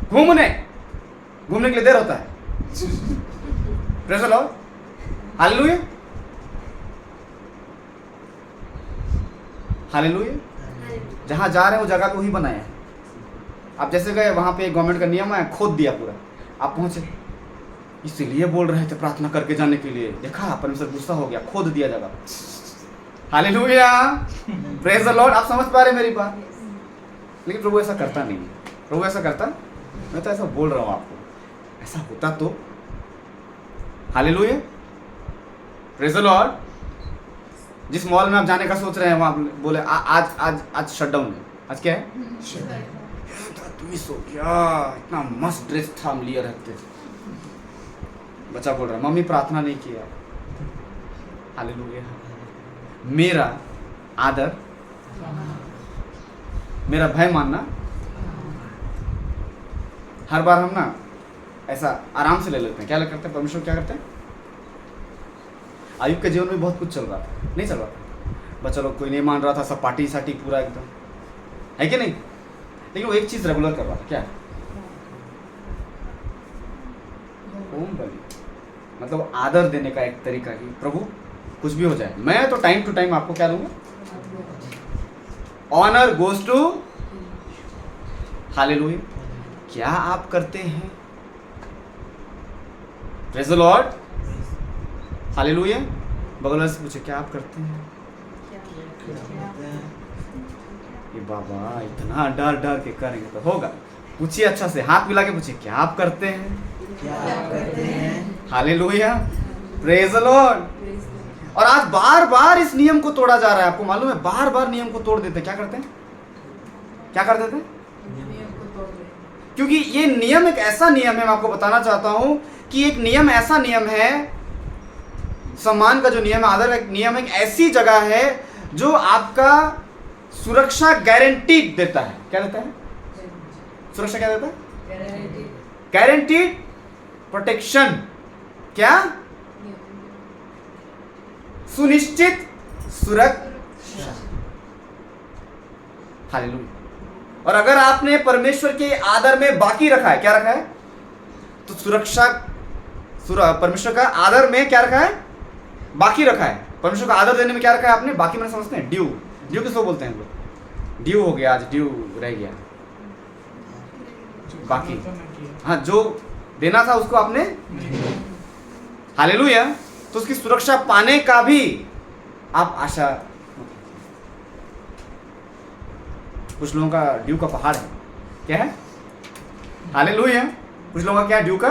घूमने के लिए देर होता है। Praise the lord. Hallelujah, hallelujah. जहाँ जा रहे हैं वो जगह को ही बनाया है। आप जैसे गए, वहाँ पे गवर्नमेंट का नियम है, खोद दिया पूरा, आप पहुँचे, इसीलिए बोल रहे थे प्रार्थना करके जाने के लिए, देखा परमेश्वर गुस्सा हो गया, खोद दिया जगह। Hallelujah, praise the Lord. आप समझ पा रहे मेरी बात? लेकिन प्रभु ऐसा करता नहीं है। प्रभु ऐसा करता, मैं तो ऐसा बोल रहा हूँ आपको, ऐसा होता तो। Hallelujah, praise the Lord. जिस मॉल में आप जाने का सोच रहे हैं, वहाँ बोले आज शटडाउन है, आज क्या है? मिस हो गया, इतना मस्त ड्रेस था, हम लिए रहते। बच्चा बोल रहा है मम्मी प्रार्थना नहीं किया। हालेलुया। मेरा आदर, मेरा भय मानना, हर बार हम ना ऐसा आराम से ले लेते हैं। क्या करते हैं? परमेश्वर क्या करते हैं? आयुब के जीवन में बहुत कुछ चल रहा था, नहीं चल रहा था, बच्चा लोग कोई नहीं मान रहा था, सब पार्टी साटी पूरा एकदम, है कि नहीं? लेकिन वो एक चीज रेगुलर कर रहा था। क्या? होम बलि, मतलब आदर देने का एक तरीका ही, प्रभु कुछ भी हो जाए मैं तो टाइम टू टाइम आपको क्या दूंगा? Honour goes to. हालेलुया। क्या आप करते हैं? Praise the lord. हालेलुया। बगल वाले से पूछे क्या आप करते हैं? ये बाबा इतना डर डर के करेंगे तो होगा। पूछिए अच्छा से, हाथ मिला के पूछिए क्या आप करते हैं? क्या आप करते हैं? हालेलुया। Praise the Lord. और आज बार बार इस नियम को तोड़ा जा रहा है। आपको मालूम है, बार बार नियम को तोड़ देते। क्या करते हैं? क्या कर देते हैं? क्योंकि ये नियम एक ऐसा नियम है, मैं आपको बताना चाहता हूं कि एक नियम ऐसा नियम है, सम्मान का जो नियम है, आदर एक नियम, एक ऐसी जगह है जो आपका सुरक्षा गारंटीड देता है। क्या देता है? सुरक्षा क्या देता है? Guaranteed protection. क्या? सुनिश्चित सुरक्षा। हालेलुया। और अगर आपने परमेश्वर के आदर में बाकी रखा है, क्या रखा है? तो सुरक्षा, परमेश्वर का आदर में क्या रखा है? बाकी रखा है। परमेश्वर का आदर देने में क्या रखा है आपने? बाकी में समझते हैं ड्यू। ड्यू किसको बोलते हैं लोग? ड्यू हो गया, आज ड्यू रह गया, बाकी। हाँ, जो देना था उसको आपने। हालेलुया। तो उसकी सुरक्षा पाने का भी आप आशा। कुछ लोगों का ड्यू का पहाड़ है। क्या है? हालेलुया। कुछ लोगों का क्या? ड्यू का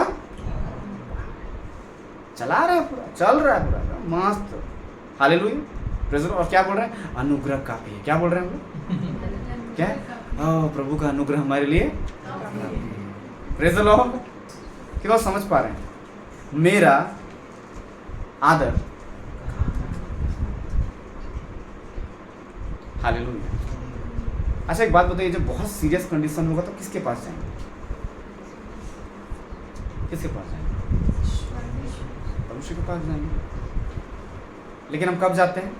चला रहा है, पूरा चल रहा है, पूरा मस्त। हालेलुया। Praise the Lord. और क्या बोल रहे हैं? अनुग्रह काफी है। क्या बोल रहे हैं हम लोग? क्या? ओह, प्रभु का अनुग्रह हमारे लिए। Praise the Lord. क्यों समझ पा रहे हैं? मेरा आदर। हालेलुया। अच्छा एक बात बताइए, जब बहुत सीरियस कंडीशन होगा तो किसके पास जाएंगे? किसके पास जाएंगे? परमेश्वर के पास जाएंगे। लेकिन हम कब जाते हैं?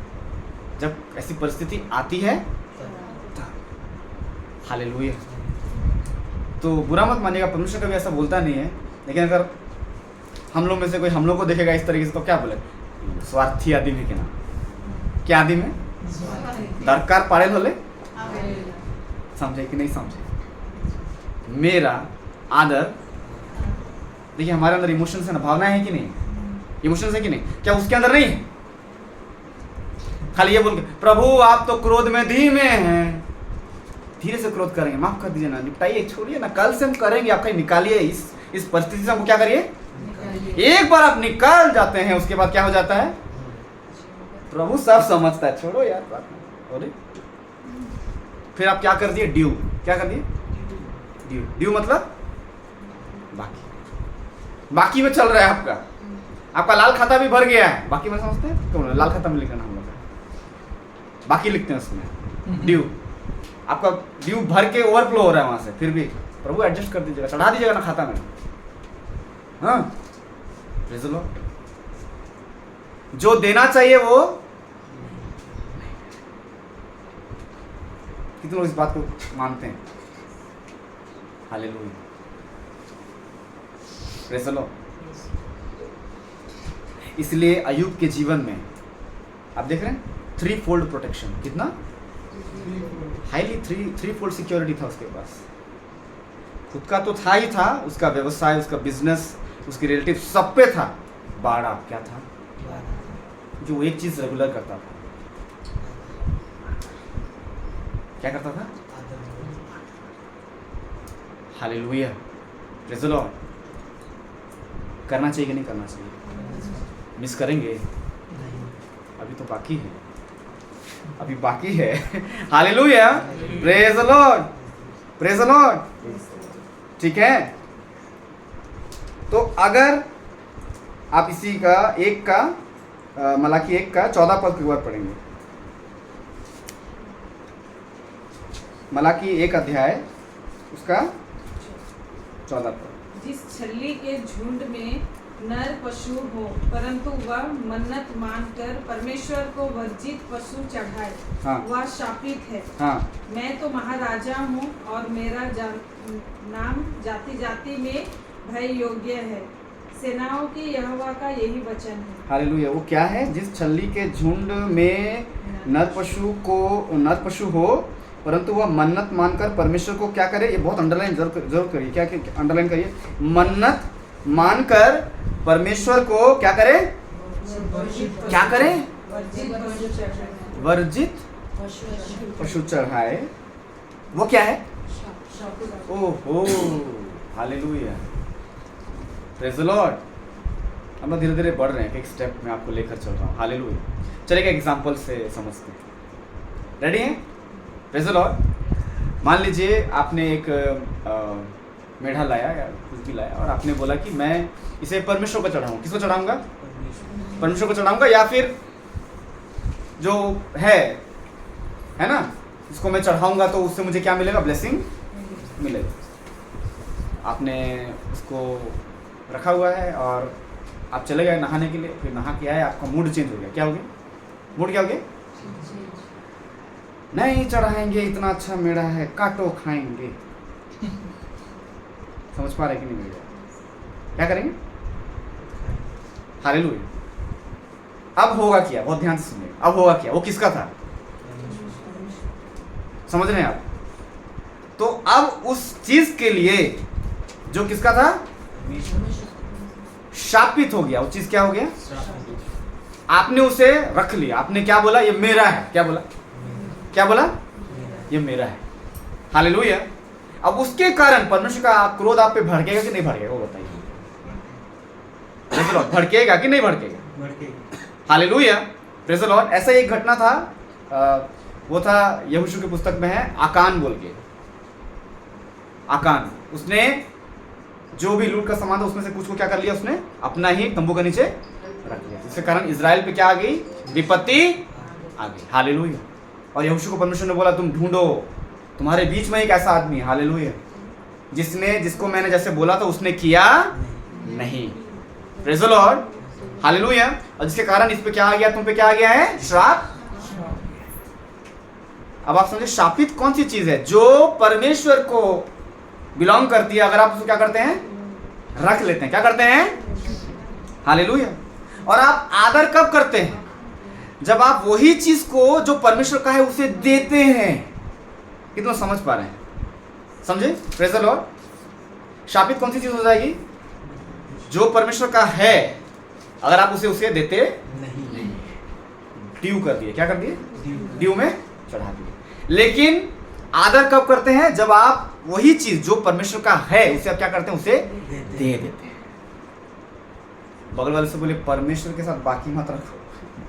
जब ऐसी परिस्थिति आती है तब। हालेलुया। तो बुरा मत मानिएगा, परमेश्वर कभी ऐसा बोलता नहीं है। लेकिन अगर हम लोग में से कोई हम लोग को देखेगा इस तरीके से तो क्या बोले? स्वार्थी आदमी के नाम। क्या आदमी है? दरकार पाड़े होले। समझे कि नहीं समझे? मेरा आदर। देखिए हमारे अंदर इमोशंस है ना, भावना है कि नहीं? इमोशंस है कि नहीं? क्या उसके अंदर नहीं है? खाली ये बोल के प्रभु आप तो क्रोध में धीमे हैं। धीरे से क्रोध करेंगे, माफ कर दीजिए ना, निपटाइए, छोड़िए ना, कल से हम करेंगे। आपका निकालिए इस परिस्थिति से। हमको क्या करिए? एक बार आप निकाल जाते हैं, उसके बाद क्या हो जाता है? प्रभु सब समझता है, छोड़ो यार बात बोले। फिर आप क्या कर दिए? ड्यू। क्या कर दिए? ड्यू। ड्यू मतलब बाकी में चल रहा है आपका। आपका लाल खाता भी भर गया है, बाकी में समझते हैं क्यों? लाल खाता में लिखना हम लोग बाकी लिखते हैं उसमें ड्यू। आपका ड्यू भर के ओवरफ्लो हो रहा है वहां से, फिर भी प्रभु एडजस्ट कर दीजिएगा, चढ़ा दीजिएगा ना खाता में। हाँ, प्रेज़ द लॉर्ड। जो देना चाहिए वो। कितने लोग इस बात को मानते हैं? हालेलुया। Praise the lord. इसलिए अय्यूब के जीवन में आप देख रहे हैं 3 फोल्ड प्रोटेक्शन। कितना? हाईली 3 फोल्ड सिक्योरिटी था उसके पास। खुद का तो था ही था, उसका व्यवसाय, उसका बिजनेस, उसके रिलेटिव सब पे था। बाड़ा क्या था? जो एक चीज रेगुलर करता था। क्या करता था? हालेलुया। Praise the Lord. करना चाहिए कि नहीं करना चाहिए? मिस करेंगे? अभी तो बाकी है। अभी बाकी है। Hallelujah, praise the lord, praise the lord. ठीक है, तो अगर आप इसी का एक का मलाकी 1 का 14 पद के बाद पढ़ेंगे। मलाकी 1 अध्याय उसका 14 पद। जिस छल्ली के झुंड में नर पशु हो परंतु वह मन्नत मानकर परमेश्वर को वर्जित पशु चढ़ाए, हाँ। वह शापित है। हाँ, मैं तो महाराजा हूँ और मेरा नाम जाति जाति में भय योग्य है। सेनाओं की यहोवा का यही वचन है। हालेलुया। वो क्या है? जिस छल्ली के झुंड में नर पशु हो परंतु वह मन्नत मानकर परमेश्वर को क्या करे? ये बहुत अंडरलाइन जरूर करिए। क्या अंडरलाइन करिए? मन्नत मानकर परमेश्वर को क्या करे? क्या करे? वर्जित पशु चढ़ाए। वो क्या है? ओहो, हालेलुया, प्रेज द लॉर्ड। हम लोग धीरे धीरे बढ़ रहे हैं, एक स्टेप में आपको लेकर चल रहा हूँ। हालेलुया। चलिए एग्जांपल से समझते हैं। रेडी हैं? Praise the Lord. मान लीजिए आपने एक मेढ़ा लाया या कुछ भी लाया और आपने बोला कि मैं इसे परमेश्वर को चढ़ाऊँ। किसको चढ़ाऊँगा? परमेश्वर को चढ़ाऊँगा, या फिर जो है ना, इसको मैं चढ़ाऊँगा तो उससे मुझे क्या मिलेगा? ब्लेसिंग मिलेगा। आपने उसको रखा हुआ है और आप चले गए नहाने के लिए, फिर नहा के आए, आपका मूड चेंज हो गया। क्या हो गया? मूड क्या हो गया? नहीं चढ़ाएंगे, इतना अच्छा मेढ़ा है, काटो खाएंगे। समझ पा रहे कि नहीं मेरे? क्या करेंगे? हालेलुया। अब होगा क्या? बहुत ध्यान से सुनिए। अब होगा क्या? वो किसका था? समझ रहे हैं आप? तो अब उस चीज के लिए जो किसका था? शापित हो गया। वो चीज क्या हो गया? आपने उसे रख लिया। आपने क्या बोला? ये मेरा है। क्या बोला? क्या बोला? ये मेरा है। हालेलुया। अब उसके कारण परमेश्वर का क्रोध आप पे भड़केगा कि नहीं भड़केगा? वो बताइए। भड़केगा कि नहीं भड़केगा? Hallelujah, praise the lord. ऐसा एक घटना था, वो था यहोशू की पुस्तक में है, आकान बोल के। आकान, उसने जो भी लूट का सामान था उसमें से कुछ को क्या कर लिया? उसने अपना ही तंबू के नीचे रख लिया। इसके कारण इजराइल पे क्या आ गई? विपत्ति आ गई। हालेलुया। और यहोशू को परमेश्वर ने बोला तुम ढूंढो, तुम्हारे बीच में एक ऐसा आदमी, हालेलुया, जिसको मैंने जैसे बोला था उसने किया नहीं। Praise the lord, hallelujah. और जिसके कारण इस पे क्या आ गया? तुम पे क्या आ गया है? श्राप। अब आप समझे, शापित कौन सी चीज है? जो परमेश्वर को बिलोंग करती है, अगर आप उसको क्या करते हैं? रख लेते हैं। क्या करते हैं? हालेलुया। और आप आदर कब करते हैं? जब आप वही चीज को जो परमेश्वर का है उसे देते हैं। कितना समझ पा रहे हैं? समझे? Praise the lord. शापित कौन सी चीज हो जाएगी? जो परमेश्वर का है, अगर आप उसे देते नहीं, ड्यू कर दिए। क्या कर दिए? ड्यू में चढ़ा दिए। लेकिन आदर कब करते हैं? जब आप वही चीज जो परमेश्वर का है उसे आप क्या करते हैं? उसे दे देते हैं। बगल वाले से बोले परमेश्वर के साथ बाकी मत रखो।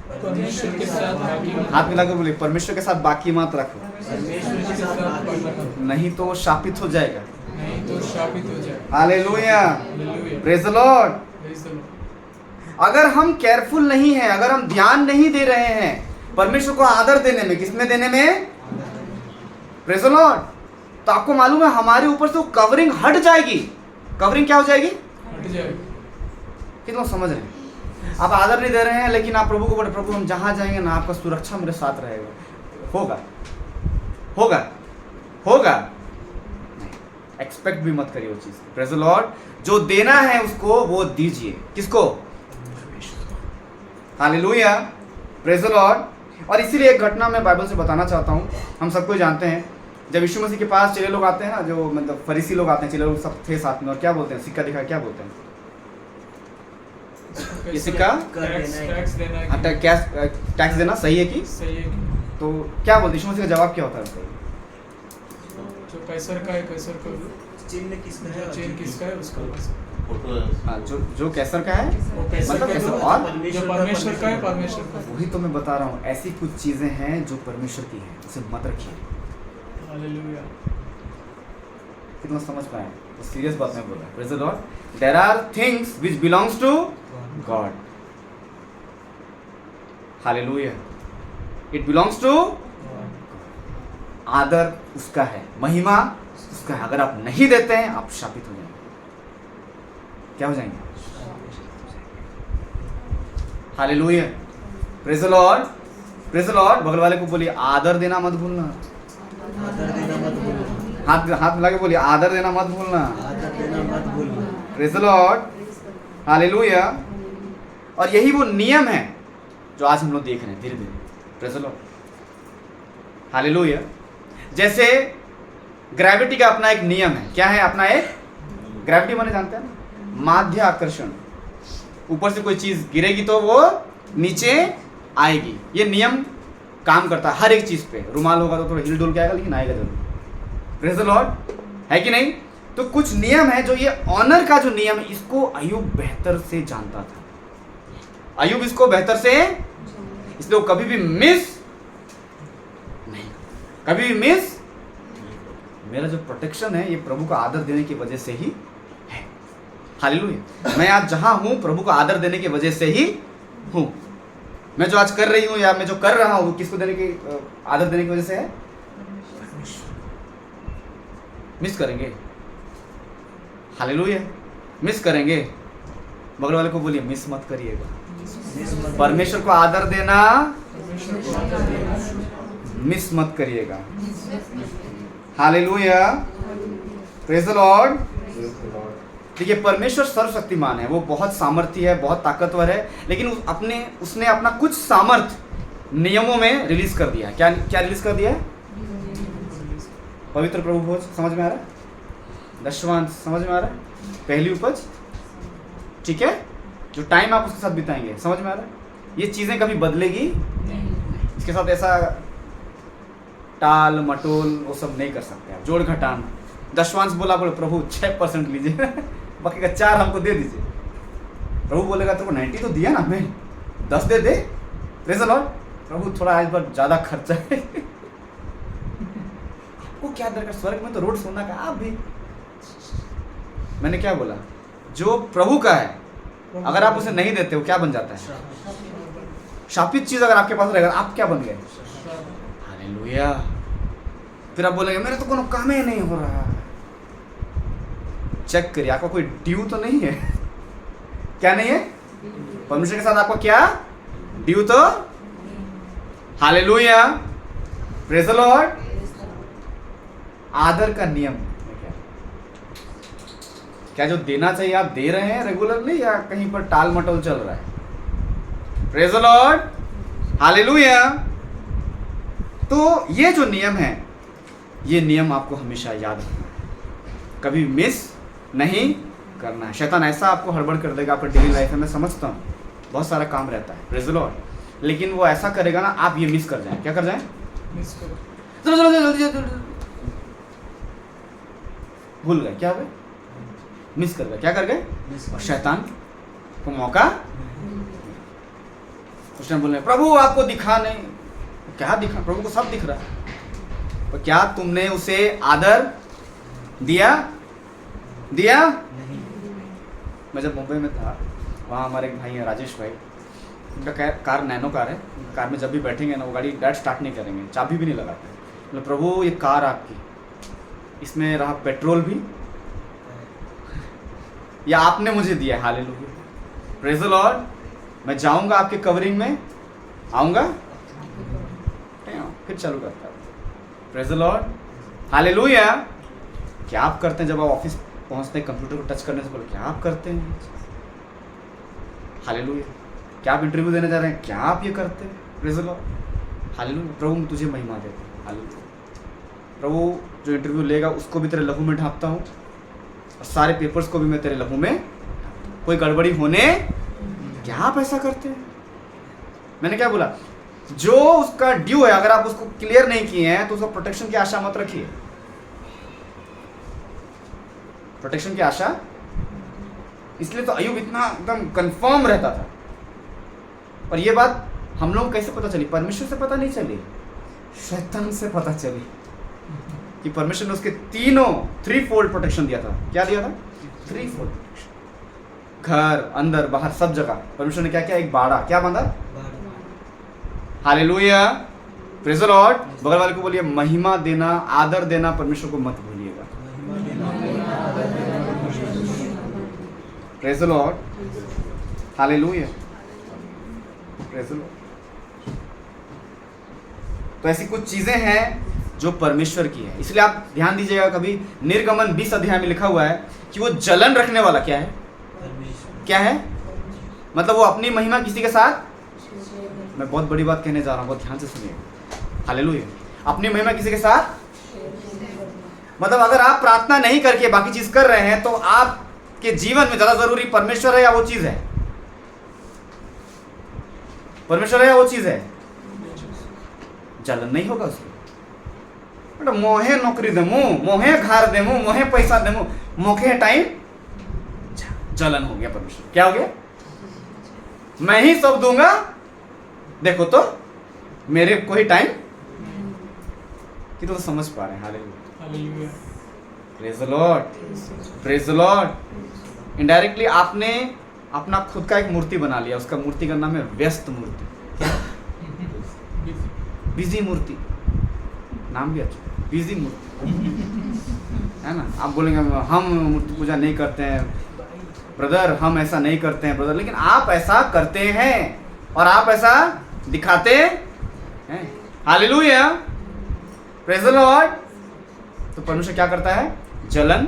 परमेश्वर के साथ बाकी मत हाथ मिलाकर बोले परमेश्वर के साथ बाकी मत रखो, परमेश्वर के साथ बाकी मत रखो, नहीं तो वो शापित हो जाएगा। नहीं तो शापित हो जाए। Hallelujah, hallelujah, praise the lord. Praise the Lord. अगर हम केयरफुल नहीं हैं, अगर हम ध्यान नहीं दे रहे हैं परमेश्वर को आदर देने में, किसमें देने में? Praise the lord. तो आपको मालूम है हमारे ऊपर से वो कवरिंग हट जाएगी। कवरिंग क्या हो जाएगी? हट जाएगा। कितना समझ रहे हैं? आप आदर नहीं दे रहे हैं, लेकिन आप प्रभु को बोले प्रभु हम जहां जाएंगे ना आपका सुरक्षा मेरे साथ रहेगा। होगा होगा होगा नहीं, एक्सपेक्ट भी मत करिए वो चीज। Praise the Lord. जो देना है उसको वो दीजिए। किसको? Hallelujah, praise the Lord. और इसीलिए एक घटना मैं बाइबल से बताना चाहता हूँ। हम सबको जानते हैं, जब यीशु मसीह के पास चेले लोग आते हैं ना, जो मतलब फरीसी लोग आते हैं, चेले लोग सब थे साथ में, और क्या बोलते हैं? सिक्का दिखा क्या बोलते हैं? ये सिक्का टैक्स देना है कि- टैक्स देना सही है कि? सही है कि- तो क्या बोलते हैं? यीशु मसीह का जवाब क्या होता है उसका? जो कैसर का है कैसर का, चिन्ह किसका है? चेन किसका है उसका। हाँ, जो कैसर का है मतलब कैसर और जो परमेश्वर का है परमेश्वर का है। वही तो मैं बता रहा हूँ, ऐसी कुछ चीजें हैं जो परमेश्वर की हैं, उसे मत रखिए। हालेलुया। कितना समझ पाए? तो सीरियस बात में बोल रहा है। Praise the lord. There are things which belongs to God. Hallelujah. It belongs to, आदर उसका है, महिमा उसका है। अगर आप नहीं देते हैं आप शापित हो जाएंगे। क्या हो जाएंगे? Hallelujah. Praise the lord. Praise the Lord. बगल वाले को बोलिए आदर देना मत भूलना। हाथ मिला के बोलिए आदर देना मत भूलना। Praise the lord. हालेलुया। और यही वो नियम है जो आज हम लोग देख रहे हैं धीरे धीरे। Praise the lord. हालेलुया। जैसे ग्रेविटी का अपना एक नियम है। क्या है अपना एक? ग्रेविटी माने जानते हैं ना, माध्य आकर्षण। ऊपर से कोई चीज गिरेगी तो वो नीचे आएगी। ये नियम काम करता है हर एक चीज पे। रुमाल होगा तो थोड़ा हिल डुल के आएगा लेकिन आएगा जरूर। Praise the Lord. है कि नहीं? तो कुछ नियम है जो ये ऑनर का जो नियम है, इसको अय्यूब बेहतर से जानता था। अय्यूब इसको बेहतर से, इसलिए वो कभी भी मिस नहीं, कभी भी मिस। मेरा जो प्रोटेक्शन है ये प्रभु का आदर देने की वजह से ही है। हालेलुया। मैं आज जहां हूं प्रभु को आदर देने की वजह से ही हूं। मैं जो आज कर रही हूं या मैं जो कर रहा हूं किसको देने की, आदर देने की वजह से है। मिस करेंगे? हालेलुया। मिस करेंगे? बगल वाले को बोलिए मिस मत करिएगा। परमेश्वर को आदर देना मिस मत करिएगा। हालेलुया। Praise the Lord. देखिए परमेश्वर सर्वशक्तिमान है, वो बहुत सामर्थी है, बहुत ताकतवर है, लेकिन उसने अपना कुछ सामर्थ नियमों में रिलीज कर दिया। क्या क्या रिलीज कर दिया? पवित्र प्रभु भोज समझ में आ रहा है? दशवांश समझ में आ रहा है? पहली उपज, ठीक है, जो टाइम आप उसके साथ बिताएंगे, समझ में आ रहा है? ये चीजें कभी बदलेगी इसके साथ। ऐसा टाल मटोल वो सब नहीं कर सकते आप, जोड़ घटान। दशवांश बोला बोले प्रभु 6% लीजिए बाकी का 4 हमको दे दीजिए। प्रभु बोलेगा तेरे को 90 तो दिया ना, मैं 10 दे दे। Praise the lord. प्रभु थोड़ा आज बार ज्यादा खर्चा है आपको क्या दरकार, स्वर्ग में तो रोड सोना का। आप भी, मैंने क्या बोला, जो प्रभु का है अगर आप उसे नहीं देते हो क्या बन जाता है? शापित चीज अगर आपके पास रहेगा आप क्या बन गए? हालेलुया। फिर आप बोलेंगे मेरा तो कोनो काम ही नहीं हो रहा। चेक करिए आपका कोई ड्यू तो नहीं है। क्या नहीं है? परमेश्वर के साथ आपका क्या ड्यू तो? हालेलुया। Praise the Lord. आदर का नियम क्या जो देना चाहिए आप दे रहे हैं रेगुलरली या कहीं पर टाल मटोल चल रहा है? Praise the lord. हालेलुया। तो ये जो नियम है, ये नियम आपको हमेशा याद रखना है, कभी मिस नहीं करना है। शैतान ऐसा आपको हड़बड़ कर देगा आपके डेली लाइफ में। मैं समझता हूँ बहुत सारा काम रहता है, प्रेज़ द लॉर्ड, लेकिन वो ऐसा करेगा ना आप ये मिस कर जाएं। क्या कर जाएं? मिस करो। चलो चलो जल्दी जल्दी, भूल गए क्या? मिस कर गए। क्या कर गए? और शैतान को मौका उसने बोलने प्रभु आपको दिखा नहीं। क्या दिखा? प्रभु को सब दिख रहा है। और क्या तुमने उसे आदर दिया? दिया नहीं। मैं जब मुंबई में था वहाँ हमारे एक भाई हैं राजेश भाई, उनका कार नैनो कार है। कार में जब भी बैठेंगे ना वो गाड़ी डायरेक्ट स्टार्ट नहीं करेंगे, चाबी भी नहीं लगाते। मतलब प्रभु ये कार आपकी, इसमें रहा पेट्रोल भी, या आपने मुझे दिया है। हालेलुया। Praise the Lord. मैं जाऊंगा आपके कवरिंग में, आऊंगा फिर चालू करता है। Praise the lord. हालेलुया। क्या आप करते हैं जब आप ऑफिस पहुंचते हैं कंप्यूटर को टच करने से पहले? क्या आप करते हैं? हालेलुया। क्या आप इंटरव्यू देने जा रहे हैं? क्या आप ये करते हैं? Praise the lord. हालेलुया। प्रभु मैं तुझे महिमा देता हूं। हालेलुया। प्रभु जो इंटरव्यू लेगा उसको भी तेरे लहू में ढांपता हूँ और सारे पेपर्स को भी मैं तेरे लहू में, कोई गड़बड़ी होने। क्या आप ऐसा करते हैं? मैंने क्या बोला? जो उसका ड्यू है अगर आप उसको क्लियर नहीं किए हैं तो उसका प्रोटेक्शन की आशा मत रखिए। प्रोटेक्शन की आशा इसलिए तो अय्यूब इतना एकदम कंफर्म रहता था। और ये बात हम लोग कैसे पता चली? परमेश्वर से पता नहीं चली, शैतान से पता चली कि परमेश्वर ने उसके तीनों 3-fold प्रोटेक्शन दिया था। क्या दिया था? 3-fold protection. घर, अंदर, बाहर, सब जगह परमेश्वर ने क्या किया? एक बाड़ा क्या बांधा? Hallelujah, praise the Lord. बगल वाले को बोलिए महिमा देना, आदर देना परमेश्वर को मत भूलिएगा। Praise the lord, hallelujah, praise the lord. तो ऐसी कुछ चीजें हैं जो परमेश्वर की है, इसलिए आप ध्यान दीजिएगा। कभी निर्गमन 20 अध्याय में लिखा हुआ है कि वो जलन रखने वाला क्या है? क्या है? मतलब वो अपनी महिमा किसी के साथ, मैं बहुत बड़ी बात कहने जा रहा हूं, बहुत ध्यान से सुनिएगा। हालेलुया, अपनी महिमा किसी के साथ, मतलब अगर आप प्रार्थना नहीं करके बाकी चीज कर रहे हैं तो आपके जीवन में ज्यादा जरूरी परमेश्वर है या वो चीज है? परमेश्वर है या वो चीज है? जलन नहीं होगा उसको। बेटा मोहे नौकरी देमू, मोहे घर देमू, मोहे पैसा देमू, मोखे टाइम, जलन हो गया परमेश्वर। क्या हो गया? मैं ही सब दूंगा, देखो तो मेरे कोई टाइम कि तो समझ पा रहे हैं। Hallelujah, praise the lord, praise the Lord. Indirectly आपने अपना खुद का एक मूर्ति बना लिया, उसका मूर्ति का नाम है व्यस्त मूर्ति, बिजी मूर्ति, नाम भी अच्छा, बिजी मूर्ति है ना। आप बोलेंगे हम मूर्ति पूजा नहीं करते हैं ब्रदर, हम ऐसा नहीं करते हैं ब्रदर, लेकिन आप ऐसा करते हैं और आप ऐसा दिखाते हैं। Hallelujah, praise the lord. तो परमेश्वर क्या करता है? जलन।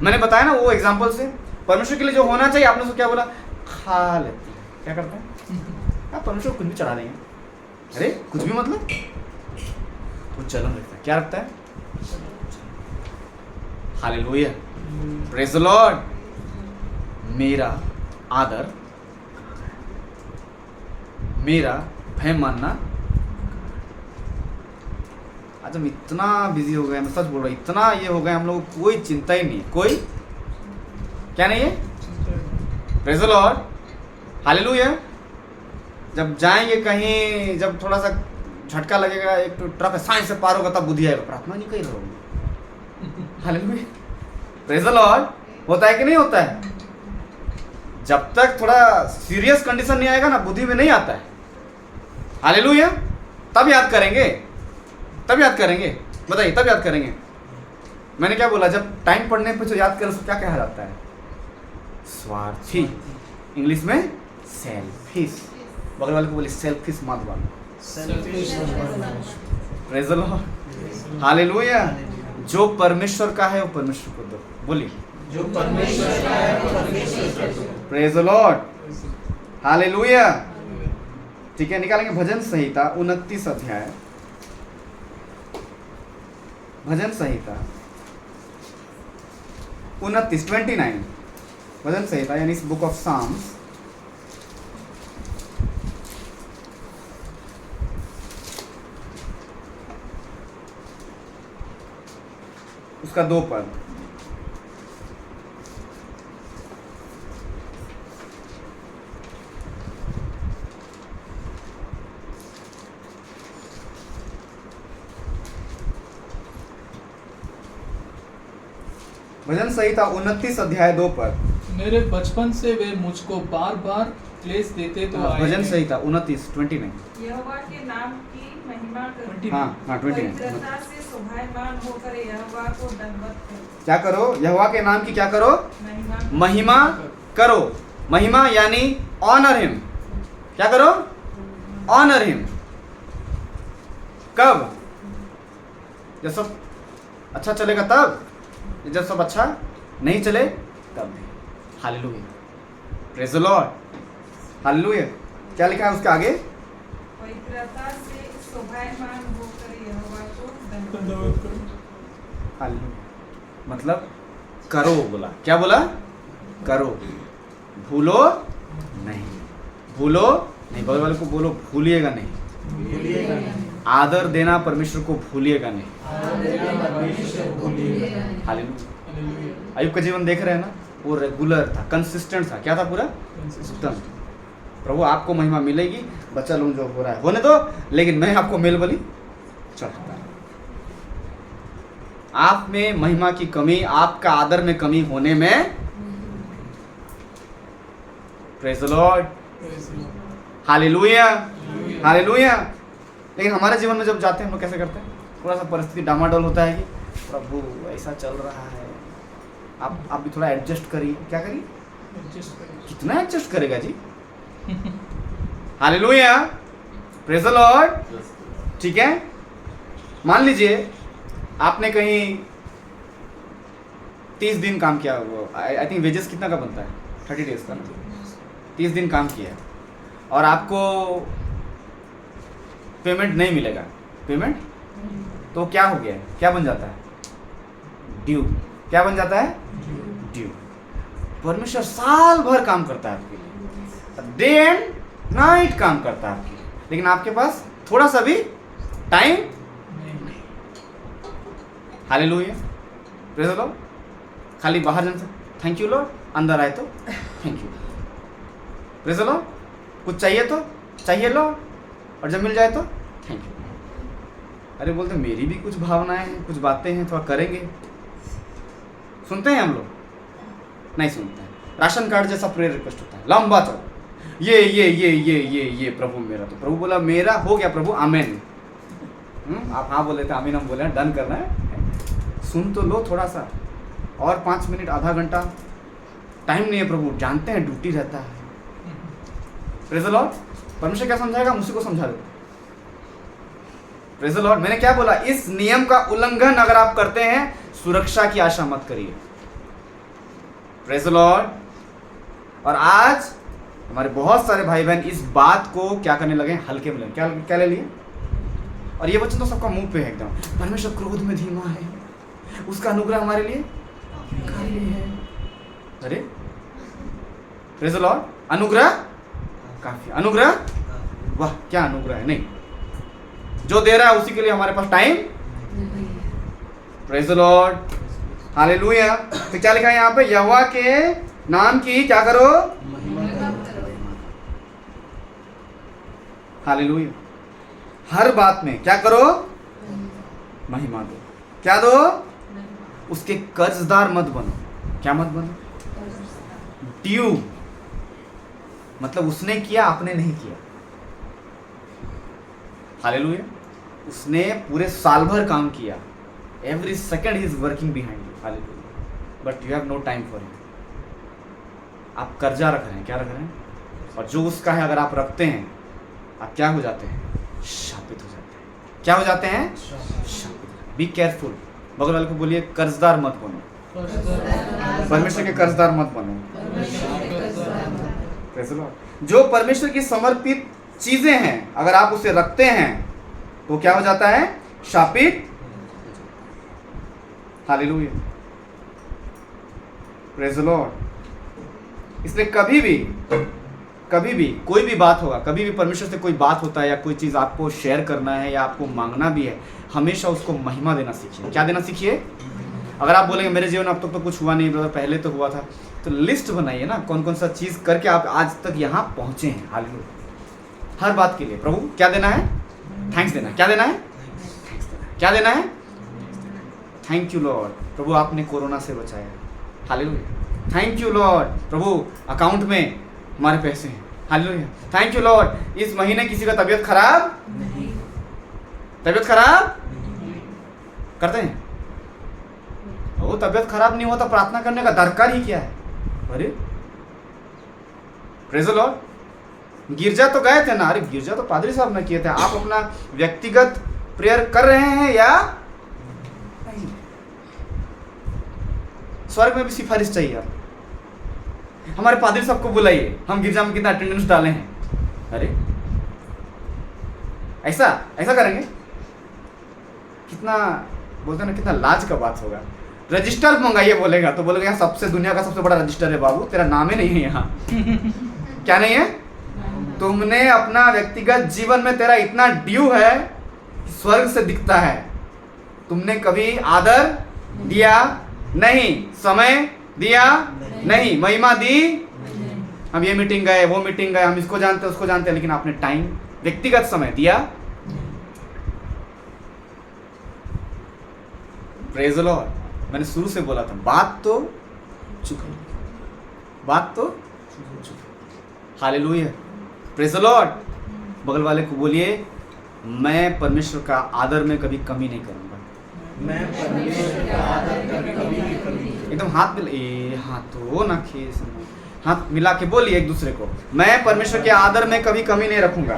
मैंने बताया ना वो एग्जांपल से, परमेश्वर के लिए जो होना चाहिए आपने उसको क्या बोला? खा लेते हैं। क्या करता है? आप परमेश्वर कुछ भी चढ़ा देंगे, अरे कुछ भी मतलब वो जलन रखता है। क्या रखता है? Hallelujah, praise the Lord. मेरा आदर, मेरा भय मानना। आज हम इतना बिजी हो गए, मैं सच बोल रहा हूँ, इतना ये हो गए हम लोग, कोई चिंता ही नहीं, कोई क्या नहीं है। Praise the lord, hallelujah. जब जाएंगे कहीं, जब थोड़ा सा झटका लगेगा, एक तो ट्रक साइंस से पार होगा, तब बुद्धि आएगा, प्रार्थना नहीं कर रहा। Hallelujah, praise the Lord. होता है कि नहीं होता है? जब तक थोड़ा सीरियस कंडीशन नहीं आएगा ना, बुद्धि में नहीं आता है। हालेलुया, तब याद करेंगे, तब याद करेंगे। बताइए, तब याद करेंगे। मैंने क्या बोला? जब टाइम पढ़ने पे जो याद करें उसको क्या कहा जाता है? स्वार्थी, इंग्लिश में सेल्फिश। बगल वाले को बोले सेल्फिश मत बनो। Praise the lord, hallelujah. जो परमेश्वर का है वो परमेश्वर को दो। बोलिए, जो परमेश्वर का है वो परमेश्वर को दो। Praise the lord, hallelujah. ठीक है, निकालेंगे भजन संहिता 29 अध्याय, भजन संहिता 29 भजन संहिता यानी इस बुक ऑफ साम्स, उसका 2 पद। भजन संहिता 29 अध्याय 2 पद। मेरे बचपन से वे मुझको बार बार क्लेश देते तो आए भजन हैं। संहिता 29 यहोवा के नाम की महिमा करो, 29। हाँ 29। पवित्रता से शोभायमान होकर यहोवा को दंडवत करो। क्या करो? यहोवा के नाम की क्या करो? महिमा महिमा करो। महिमा यानी ऑनर हिम। क्या करो? Honour him. कब? जब सब अच्छा चलेगा तब, जब सब अच्छा नहीं चले तब नहीं। Hallelujah, praise the lord, hallelujah. क्या लिखा है उसके आगे? पवित्रता से शोभायमान होकर यहोवा को दंडवत धन्यवाद करो। हालेलुया मतलब करो बोला। क्या बोला? करो, भूलो नहीं, भूलो नहीं। बगल वाले को बोलो भूलिएगा नहीं। भूलिएगा नहीं। आदर देना परमेश्वर को भूलिएगा नहीं। आदर देना परमेश्वर को भूलिएगा नहीं। हालेलुया। हालेलुया। अय्यूब का जीवन देख रहे हैं ना, वो रेगुलर था, कंसिस्टेंट था। क्या था? पूरा उत्तम। प्रभु आपको महिमा मिलेगी, बच्चा लोग जो हो रहा है होने दो, लेकिन मैं आपको मेल बलि चढ़ाता हूं। आप में महिमा की कमी, आपका आदर में कमी होने में, praise the lord, hallelujah, hallelujah. लेकिन हमारे जीवन में जब जाते हैं हम लोग कैसे करते हैं? थोड़ा सा परिस्थिति डामाडोल होता है कि प्रभु ऐसा चल रहा है, आप भी थोड़ा एडजस्ट करिए। क्या करिए? कितना एडजस्ट करेगा जी? Hallelujah, praise the lord. ठीक है, मान लीजिए आपने कहीं 30 दिन काम किया, आई थिंक वेजेस कितना का बनता है? 30 डेज का। 30 दिन काम किया और आपको पेमेंट नहीं मिलेगा। पेमेंट तो क्या हो गया? क्या बन जाता है? ड्यू। क्या बन जाता है? ड्यू। परमेश्वर साल भर काम करता है आपके लिए, डे एंड नाइट काम करता है आपके लिए, लेकिन आपके पास थोड़ा सा भी time. Hallelujah, praise the Lord. खाली बाहर जाने से थैंक यू लॉर्ड, अंदर आए तो thank you, praise the Lord. कुछ चाहिए तो चाहिए लॉर्ड, और जब मिल जाए तो थैंक यू। अरे बोलते मेरी भी कुछ भावनाएं हैं, कुछ बातें हैं, थोड़ा करेंगे। सुनते हैं हम लोग? नहीं सुनते हैं। राशन कार्ड जैसा प्रेयर रिक्वेस्ट होता है, लंबा चौड़ा, ये प्रभु मेरा। तो प्रभु बोला मेरा हो गया प्रभु, आमीन। आप हाँ बोले थे, आमीन हम बोले, डन करना है। सुन तो लो थोड़ा सा, और 5 मिनट आधा घंटा टाइम नहीं है प्रभु, जानते हैं ड्यूटी रहता है। Praise the Lord. परमेश्वर क्या समझाएगा? उसी को समझा दो। Praise the Lord. मैंने क्या बोला? इस नियम का उल्लंघन अगर आप करते हैं, सुरक्षा की आशा मत करिए। Praise the Lord. और आज हमारे बहुत सारे भाई बहन इस बात को क्या करने लगे? हल्के में लेंगे। क्या ले लिए? और ये वचन तो सबका मुंह पे है एकदम, परमेश्वर क्रोध में धीमा है, उसका अनुग्रह हमारे लिए काफी है। अरे प्रेज़ द लॉर्ड, अनुग्रह काफी, अनुग्रह, वाह क्या अनुग्रह है। नहीं, जो दे रहा है उसी के लिए हमारे पास time. Praise the lord, hallelujah. तो क्या लिखा है यहाँ पे? यहोवा के नाम की क्या करो? हालेलुया। हर बात में क्या करो? महिमा दो। क्या दो? उसके कर्जदार मत बनो। क्या मत बनो? ड्यू, मतलब उसने किया, आपने नहीं किया। हालेलुया। उसने पूरे साल भर काम किया, every second he is working behind you. Hallelujah. But you have no time for him. आप कर्जा रख रहे हैं। क्या रख रहे हैं? और जो उसका है अगर आप रखते हैं, आप क्या हो जाते हैं? शापित हो जाते हैं। क्या हो जाते हैं? शापित। Be careful. बगल वाले को बोलिए कर्जदार मत बनो, परमेश्वर के कर्जदार मत बनो। जो परमेश्वर की समर्पित चीजें हैं, अगर आप उसे रखते हैं तो क्या हो जाता है? शापित। Hallelujah, praise the lord. इसलिए कभी भी कोई भी बात होगा, कभी भी परमेश्वर से कोई बात होता है या कोई चीज़ आपको शेयर करना है या आपको मांगना भी है, हमेशा उसको महिमा देना सीखिए। क्या देना सीखिए? अगर आप बोलेंगे मेरे जीवन में अब तक तो कुछ हुआ नहीं ब्रदर, पहले तो हुआ था, तो लिस्ट बनाइए ना, कौन कौन सा चीज़ करके आप आज तक यहाँ पहुँचे हैं। हालेलुया। हर बात के लिए प्रभु क्या देना है? थैंक्स देना है। क्या देना है? थैंक्स देना है। क्या देना है? थैंक यू लॉर्ड, प्रभु आपने कोरोना से बचाया। Hallelujah. Thank you Lord, Prabhu account में हमारे पैसे हैं। हालेलुया। थैंक यू लॉर्ड, इस महीने किसी का तबीयत खराब नहीं, तबीयत खराब करते हैं। वो तबीयत खराब नहीं हुआ तो प्रार्थना करने का दरकार ही क्या है? अरे प्रेज़ द लॉर्ड। गिरजा तो गए थे ना, अरे गिरजा तो पादरी साहब ने किए थे। आप अपना व्यक्तिगत प्रेयर कर रहे हैं या नहीं? स्वर्ग में भी सिफारिश चाहिए। आप हमारे पादरी साहब को बुलाइए, हम गिरजा में कितना अटेंडेंस डाले हैं। अरे ऐसा करेंगे? कितना बोलते हैं ना, कितना लाज का बात होगा। रजिस्टर मंगाइए बोलेगा तो बोलेगा यहाँ सबसे, दुनिया का सबसे बड़ा रजिस्टर है बाबू, तेरा नाम ही नहीं है यहाँ। क्या नहीं है? तुमने अपना व्यक्तिगत जीवन में तेरा इतना ड्यू है, स्वर्ग से दिखता है। तुमने कभी आदर दिया नहीं, समय दिया नहीं। महिमा दी, हम ये मीटिंग गए, वो मीटिंग गए, हम इसको जानते उसको जानते, लेकिन आपने टाइम, व्यक्तिगत समय दिया। Praise the Lord. मैंने शुरू से बोला था, बात तो चुप है, बात तो चुप है। Hallelujah, praise the Lord. बगल वाले को बोलिए, मैं परमेश्वर का आदर में कभी कमी नहीं करूंगा। मैं परमेश्वर का आदर में कभी नहीं करूंगा। एकदम हाथ मिला, हाथों ना खींच, हाथ मिला के बोलिए एक दूसरे को, मैं परमेश्वर के आदर में कभी कमी नहीं रखूंगा।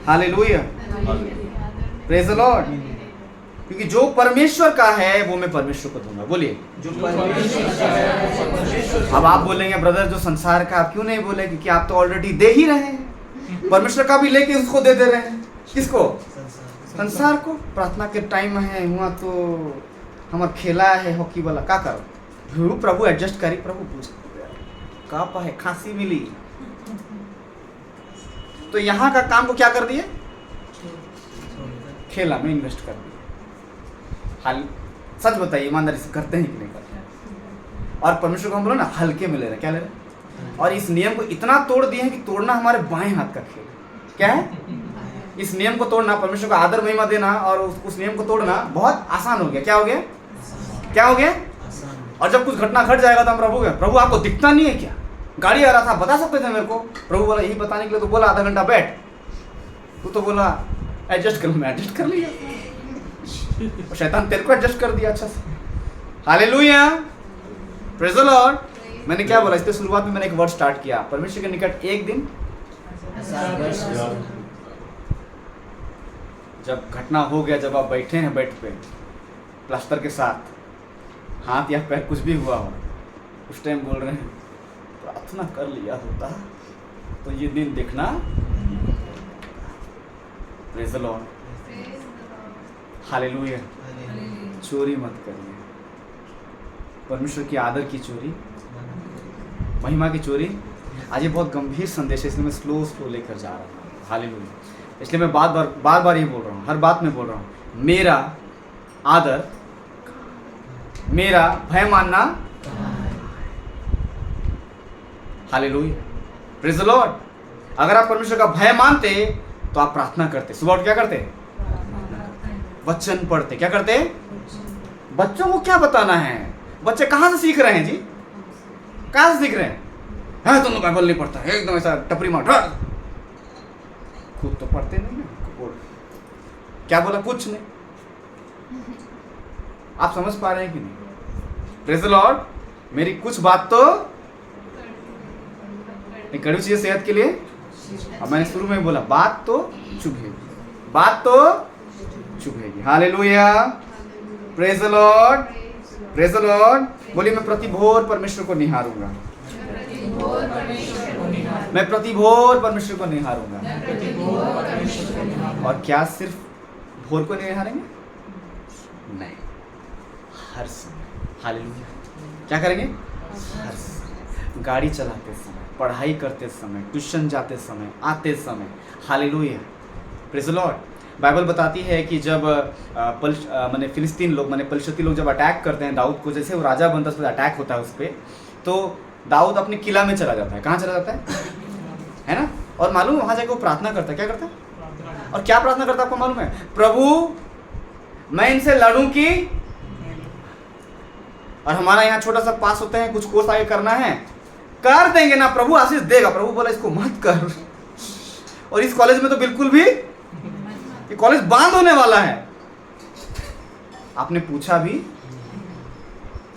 Hallelujah, praise the Lord. क्योंकि जो परमेश्वर का है वो मैं परमेश्वर को दूंगा। बोलिए, जो परमेश्वर का है वो परमेश्वर। अब आप बोलेंगे ब्रदर जो संसार का, आप क्यों नहीं बोले? क्योंकि आप तो ऑलरेडी दे ही रहे हैं, परमेश्वर का भी लेके उसको दे रहे हैं। किसको? संसार को। प्रार्थना के टाइम है हुआ तो हमार खेला है हॉकी वाला, का करो प्रभु एडजस्ट करी, प्रभु पूछ का पाए खांसी मिली, तो यहाँ का काम को क्या कर दिए? खेला में इन्वेस्ट कर दिए। हाल सच बताइए, ईमानदारी से करते हैं कि नहीं करते हैं? और परमेश्वर को हम बोलो ना, हल्के में ले रहे, क्या ले रहे? और इस नियम को इतना तोड़ दिए हैं कि तोड़ना हमारे बाएं हाथ का खेल है। क्या है? इस नियम को तोड़ना, परमेश्वर को आदर महिमा देना और उस नियम को तोड़ना बहुत आसान हो गया। क्या हो गया? क्या हो गया? और जब कुछ घटना घट जाएगा तो हम प्रभु आपको दिखता नहीं है क्या? गाड़ी आ रहा था, बता सकते थे मेरे को? प्रभु बोला यही बताने के लिए तो बोला आधा घंटा बैठ, तू तो बोला एडजस्ट कर, मैं एडजस्ट कर लिया, और शैतान तेरे को एडजस्ट कर दिया अच्छा से। Hallelujah, praise the Lord. मैंने क्या बोला इसके शुरुआत में? मैंने एक वर्ड स्टार्ट किया, परमेश्वर के निकट एक दिन। जब घटना हो गया, जब आप बैठे हैं बेड पे प्लास्टर के साथ, हाथ या पैर कुछ भी हुआ हो, उस टाइम बोल रहे हैं प्रार्थना कर लिया होता तो ये दिन देखना। Praise the lord, hallelujah. चोरी मत करिए, परमेश्वर की आदर की चोरी, महिमा की चोरी। आज ये बहुत गंभीर संदेश है, इसलिए मैं स्लो लेकर जा रहा हूँ। हालेलुया। इसलिए मैं बार बार ये बोल रहा हूँ, हर बात में बोल रहा हूँ, मेरा आदर, मेरा भय मानना। Hallelujah, praise the Lord. अगर आप परमेश्वर का भय मानते तो आप प्रार्थना करते, सुबह उठ क्या करते? वचन पढ़ते। क्या करते? बच्चों को क्या बताना है? बच्चे कहाँ से सीख रहे हैं जी? कहाँ से सीख रहे हैं? हाँ तुम बाइबल नहीं पढ़ता है, एकदम ऐसा टपरी मार, खुद तो पढ़ते नहीं ना। क्या बोला? कुछ नहीं। आप समझ पा रहे हैं कि नहीं? Praise the Lord. मेरी कुछ बात तो एक कड़वी चीज सेहत के लिए। अब मैंने शुरू में बोला बात तो चुभेगी, बात तो चुभेगी। Hallelujah, praise the lord, praise the lord. बोलिए, मैं प्रति भोर परमेश्वर को निहारूंगा, मैं प्रति भोर परमेश्वर को निहारूंगा। और क्या सिर्फ भोर को निहारेंगे? नहीं, हर समय। हालेलुया। क्या करेंगे? हर समय, गाड़ी चलाते समय, पढ़ाई करते समय, ट्यूशन जाते समय, आते समय। Hallelujah, praise the Lord. Bible बताती है कि जब माने फिलिस्तीन लोग, माने पलिश्ती लोग जब अटैक करते हैं दाऊद को, जैसे वो राजा बनता है उस पर अटैक होता है उस पर, तो दाऊद अपने किला में चला जाता है। कहाँ चला जाता है ना? और मालूम वहाँ जाकर वो प्रार्थना करता है। क्या करता है? और क्या प्रार्थना करता है आपको मालूम है? प्रभु मैं इनसे लड़ूं कि, और हमारा यहाँ छोटा सा पास होते हैं, कुछ कोर्स आगे करना है, कर देंगे ना, प्रभु आशीष देगा। प्रभु बोला इसको मत कर, और इस कॉलेज में तो बिल्कुल भी, ये कॉलेज बंद होने वाला है। आपने पूछा भी,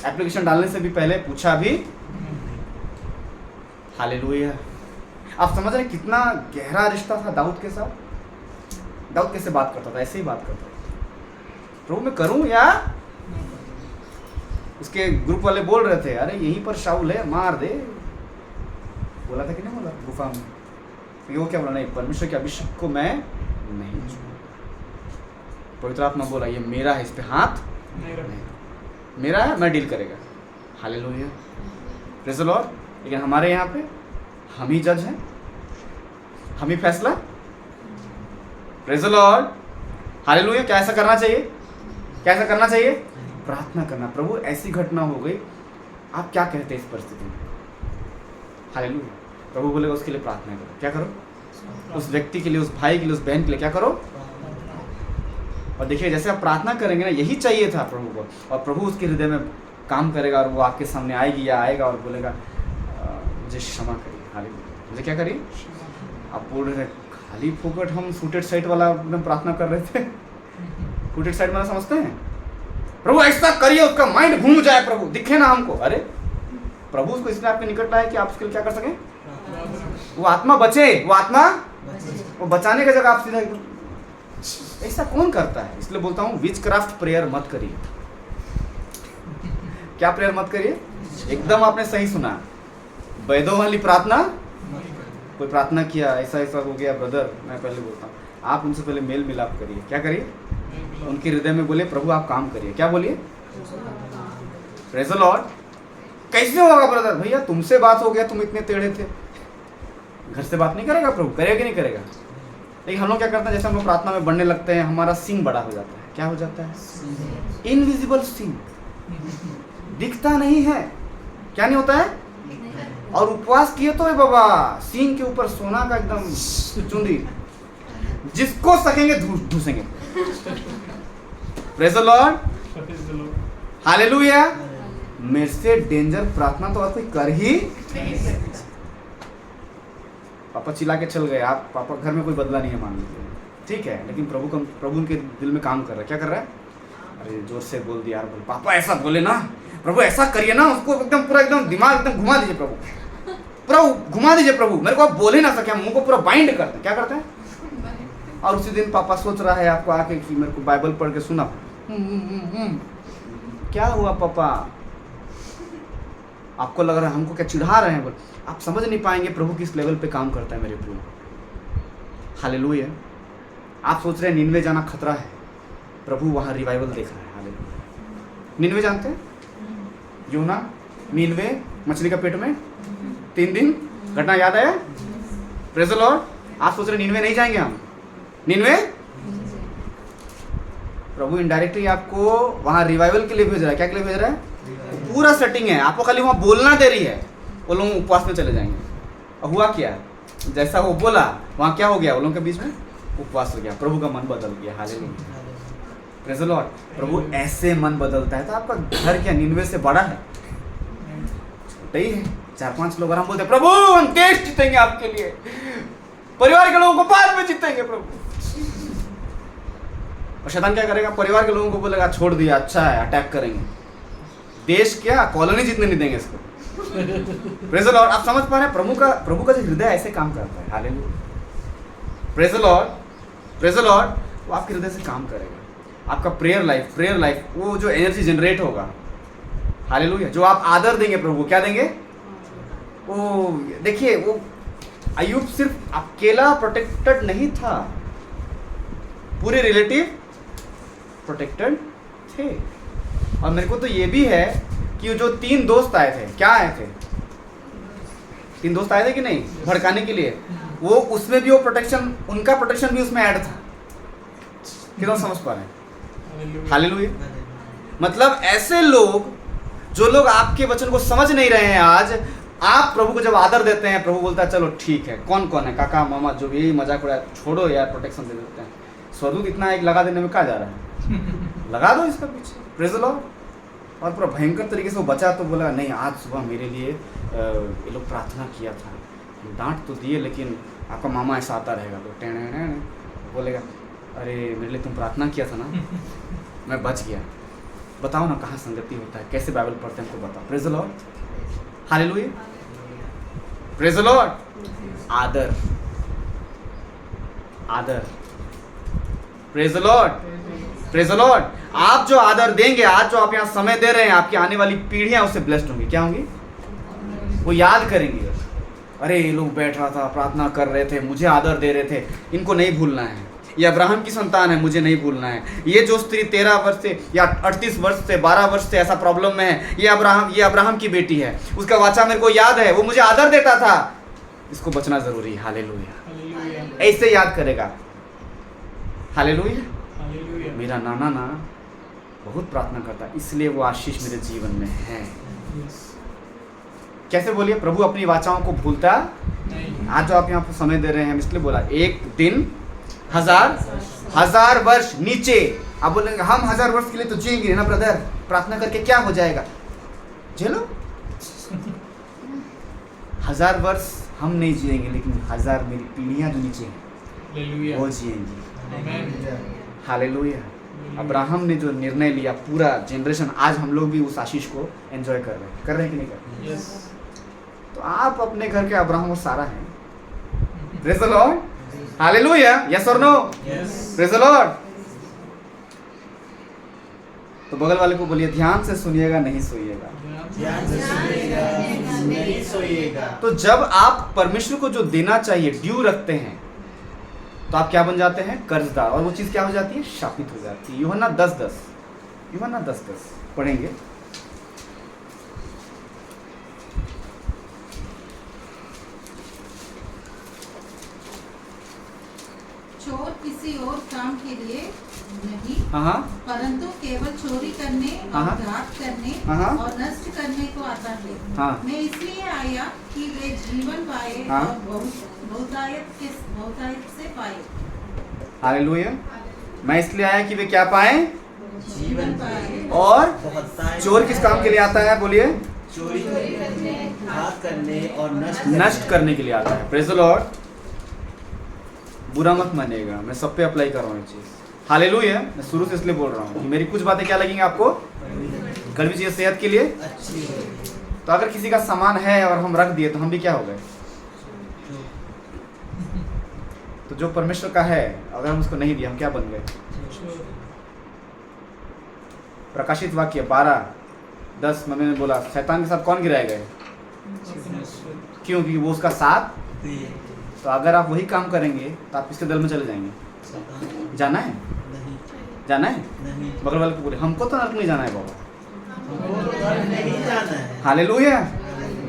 एप्लीकेशन डालने से भी पहले पूछा भी। हालेलुया। आप समझ रहे कितना गहरा रिश्ता था दाऊद के साथ? दाऊद कैसे बात करता था? ऐसे ही बात करता था, प्रभु मैं करूं या? उसके ग्रुप वाले बोल रहे थे अरे यहीं पर शाऊल है, मार दे। बोला था कि नहीं बोला गुफा में? वो क्या बोला? नहीं, परमेश्वर के अभिषेक को मैं नहीं छूऊंगा। पवित्र आत्मा बोला ये मेरा है, इस पे हाथ नहीं, मेरा है, मैं डील करेगा। Hallelujah, praise the Lord. लेकिन हमारे यहाँ पे हम ही जज हैं, हम ही फैसला। Praise the lord, hallelujah. क्या ऐसा करना चाहिए? क्या ऐसा करना चाहिए? प्रार्थना करना, प्रभु ऐसी घटना हो गई, आप क्या कहते हैं इस परिस्थिति में? हालेलुया। प्रभु बोलेगा उसके लिए प्रार्थना करो। क्या करो? उस व्यक्ति के लिए, उस भाई के लिए, उस बहन के लिए क्या करो? और देखिए जैसे आप प्रार्थना करेंगे ना, यही चाहिए था प्रभु को, और प्रभु उसके हृदय में काम करेगा और वो आपके सामने आएगी या आएगा और बोलेगा मुझे क्षमा करिए। हालेलुया। मुझे क्या करिए? आप बोल रहे थे खाली फोकट हम सूटेड साइट वाला एकदम प्रार्थना कर रहे थे। सूटेड साइट वाला समझते हैं? प्रभु ऐसा करिए उसका माइंड घूम जाए, प्रभु दिखे ना हमको। अरे प्रभु उसको इसलिए आपके निकट लाए कि आप उसके लिए क्या कर सकें? वो आत्मा बचे, वो बचाने की जगह आप सीधा ऐसा कौन करता है? इसलिए बोलता हूँ विच क्राफ्ट प्रेयर मत करिए। क्या प्रेयर मत करिए? एकदम आपने सही सुना, वैदों वाली प्रार्थना। कोई प्रार्थना किया, ऐसा ऐसा हो गया ब्रदर, मैं पहले बोलता हूँ आप उनसे पहले मेल मिलाप करिए। क्या करिए? उनके हृदय में बोले प्रभु आप काम करिए। क्या बोलिए? Praise the Lord. कैसे होगा ब्रदर? भैया तुमसे बात हो गया, तुम इतने टेढ़े थे, घर से बात नहीं करेगा प्रभु? करेगा कि नहीं करेगा? लेकिन हम लोग क्या करते हैं, जैसे हम लोग प्रार्थना में बढ़ने लगते हैं, हमारा सीन बड़ा हो जाता है। क्या हो जाता है? इनविजिबल सीन, दिखता नहीं है। क्या नहीं होता है? और उपवास किए तो बाबा सीन के ऊपर सोना का एकदम चुंदी, जिसको सकेंगे ढूंसेंगे। Praise the lord, hallelujah. मेरे से डेंजर प्रार्थना तो और कोई कर ही। पापा चिल्ला के चल गए, आप पापा घर में कोई बदला नहीं है मान लीजिए, ठीक है, लेकिन प्रभु उनके दिल में काम कर रहा है। क्या कर रहा है? अरे जोर से बोल दिया यार, बोल पापा ऐसा बोले ना, प्रभु ऐसा करिए ना, उसको एकदम पूरा एकदम दिमाग एकदम घुमा दीजिए प्रभु, पूरा घुमा दीजिए प्रभु, मेरे को आप बोल ही ना सके, मुंह को पूरा बाइंड करते हैं। क्या करते हैं? और उसी दिन पापा सोच रहा है आपको आके कि मेरे को बाइबल पढ़ के सुना। क्या हुआ पापा? आपको लग रहा है हमको क्या चिढ़ा रहे हैं? बोल आप समझ नहीं पाएंगे प्रभु किस लेवल पे काम करता है मेरे प्रियो। हालेलुया। आप सोच रहे हैं निन्वे जाना खतरा है, प्रभु वहाँ रिवाइवल देख रहा है। हालेलुया। निन्वे जानते हैं? यूना, निन्वे मछली का पेट में 3 दिन घटना याद है? Praise the Lord. आप सोच रहे निन्वे नहीं जाएंगे हम? निन्वे प्रभु इनडायरेक्टली आपको वहाँ रिवाइवल के लिए भेज रहा है। क्या के लिए भेज रहा है? पूरा सेटिंग है, आपको खाली वहाँ बोलना दे रही है। वो लोग उपवास में चले जाएंगे। और हुआ क्या? जैसा वो बोला वहाँ क्या हो गया? वो लोगों के बीच में उपवास हो गया, प्रभु का मन बदल गया। हालेलुया। Praise the lord. प्रभु ऐसे मन बदलता है। तो आपका घर क्या निन्वे से बड़ा है? छोटा ही है। 4-5 लोग आराम बोलते हैं प्रभु हम देश जीतेंगे आपके लिए, परिवार के लोगों को बाद में जीतेंगे प्रभु। और शैतान क्या करेगा? परिवार के लोगों को बोलेगा छोड़ दिया, अच्छा है, अटैक करेंगे। देश क्या, कॉलोनी जीतने नहीं देंगे इसको। Praise the Lord. आप समझ पा रहे हैं प्रभु का जो हृदय ऐसे काम करता है। Hallelujah. Praise the lord, praise the Lord. वो आपके हृदय से काम करेगा। आपका प्रेयर लाइफ वो जो एनर्जी जनरेट होगा, हालेलुया, जो आप आदर देंगे प्रभु, क्या देंगे? वो देखिए, वो अय्यूब सिर्फ अकेला प्रोटेक्टेड नहीं था, पूरे रिलेटिव प्रोटेक्टेड थे। और मेरे को तो ये भी है कि जो 3 दोस्त आए थे, क्या आए थे? 3 दोस्त आए थे कि नहीं भड़काने के लिए, वो उसमें भी वो प्रोटेक्शन, उनका प्रोटेक्शन भी उसमें ऐड था। कितना समझ पा रहे हैं? हालेलुया। मतलब ऐसे लोग, जो लोग आपके वचन को समझ नहीं रहे हैं, आज आप प्रभु को जब आदर देते हैं, प्रभु बोलता है चलो ठीक है, कौन कौन है, काका मामा जो भी मजाक उड़ाया, छोड़ो यार, प्रोटेक्शन दे देते हैं। स्वरूप इतना एक लगा देने में कहाँ जा रहा है? लगा दो इसका पीछे। Praise the Lord. और पूरा भयंकर तरीके से वो बचा तो बोला नहीं, आज सुबह मेरे लिए ये लोग प्रार्थना किया था, डांट तो दिए लेकिन आपका मामा ऐसा आता रहेगा। तो टेढ़े बोलेगा अरे मेरे लिए तुम प्रार्थना किया था ना, मैं बच गया। बताओ ना कहाँ संगति होता है, कैसे बाइबल पढ़ते हैं, हमको बताओ। Praise the lord. Hallelujah. Praise the Lord. आदर, आदर। Praise the lord, praise the Lord. आप जो आदर देंगे, आज जो आप यहाँ समय दे रहे हैं, आपकी आने वाली पीढ़ियां उससे ब्लेस्ड होंगी। क्या होंगी? वो याद करेंगे, अरे ये लोग बैठ रहा था, प्रार्थना कर रहे थे, मुझे आदर दे रहे थे, इनको नहीं भूलना है। ये अब्राहम की संतान है, मुझे नहीं भूलना है। ये जो स्त्री 13 वर्ष से या 38 वर्ष से 12 वर्ष से ऐसा प्रॉब्लम में है, ये अब्राहम की बेटी है, उसका वाचा मेरे को याद है, वो मुझे आदर देता था, इसको बचना जरूरी है। हालेलुया। ऐसे याद करेगा। हालेलुया। मेरा नाना ना बहुत प्रार्थना करता है, इसलिए वो आशीष मेरे जीवन में है। Yes. कैसे बोलिए, प्रभु अपनी वाचाओं को भूलता नहीं। आज जो आप यहाँ पर समय दे रहे हैं, हम इसलिए बोला एक दिन हजार वर्ष नीचे। आप बोलेंगे हम 1000 वर्ष के लिए तो जिएंगे ना ब्रदर, प्रार्थना करके क्या हो जाएगा? झेलो 1000 वर्ष हम नहीं जिएंगे, लेकिन 1000 मेरी पीढ़ियां जो नीचे हैं Hallelujah. वो जिएंगी। Amen. हालेलुया। अब्राहम ने जो निर्णय लिया, पूरा जनरेशन, आज हम लोग भी उस आशीष को एंजॉय कर रहे हैं कि नहीं कर रहे हैं? Yes. तो आप अपने घर के अब्राहम और सारा हैं। Praise the lord, hallelujah. Yes और no? Yes. Praise the lord. तो बगल वाले को बोलिए, ध्यान से सुनिएगा, नहीं सोइएगा। ध्यान से सुनिएगा, नहीं सोइएगा। तो जब आप परमेश्वर को जो देना चाहिए ड्यू रखते हैं, तो आप क्या बन जाते हैं? कर्जदार। और वो चीज क्या हो जाती है? शापित हो जाती है। यूहन्ना 10:10 यूहन्ना 10:10 पढ़ेंगे। चोर किसी और काम के लिए नहीं, हाँ परंतु केवल चोरी करने हाँ। और घात करने हाँ। और नष्ट करने को आता है। हाँ। मैं इसलिए आया कि वे जीवन पाए हाँ। और बहुतायत से पाए। हालेलुया। मैं इसलिए आया कि वे क्या पाए? जीवन पाए। और बहुतायत। चोर किस काम के लिए आता है? बोलिए। चोरी करने, घात करने और नष्ट करने के लिए आता है। Praise the Lord. बुरा मत मानिएगा, मैं सब पे अप्लाई कर रहा हूँ ये चीज। हालेलुया। मैं शुरू से इसलिए बोल रहा हूँ कि मेरी कुछ बातें क्या लगेंगी आपको कड़वी चीज सेहत के लिए। अच्छी है। तो अगर किसी का सामान है और हम रख दिए तो हम भी क्या हो गए? तो जो परमेश्वर का है अगर हम उसको नहीं दिया, हम क्या बन गए? प्रकाशित वाक्य 12:10 में मैंने बोला, शैतान के साथ कौन गिराए गए? क्यों? क्योंकि वो उसका साथ। तो अगर आप वही काम करेंगे तो आप किसके दल में चले जाएंगे? जाना है? नहीं, जाना है? नहीं, बगल वाले को बोले, हमको तो नरक नहीं जाना है बाबा। नहीं जाना है। हालेलुया।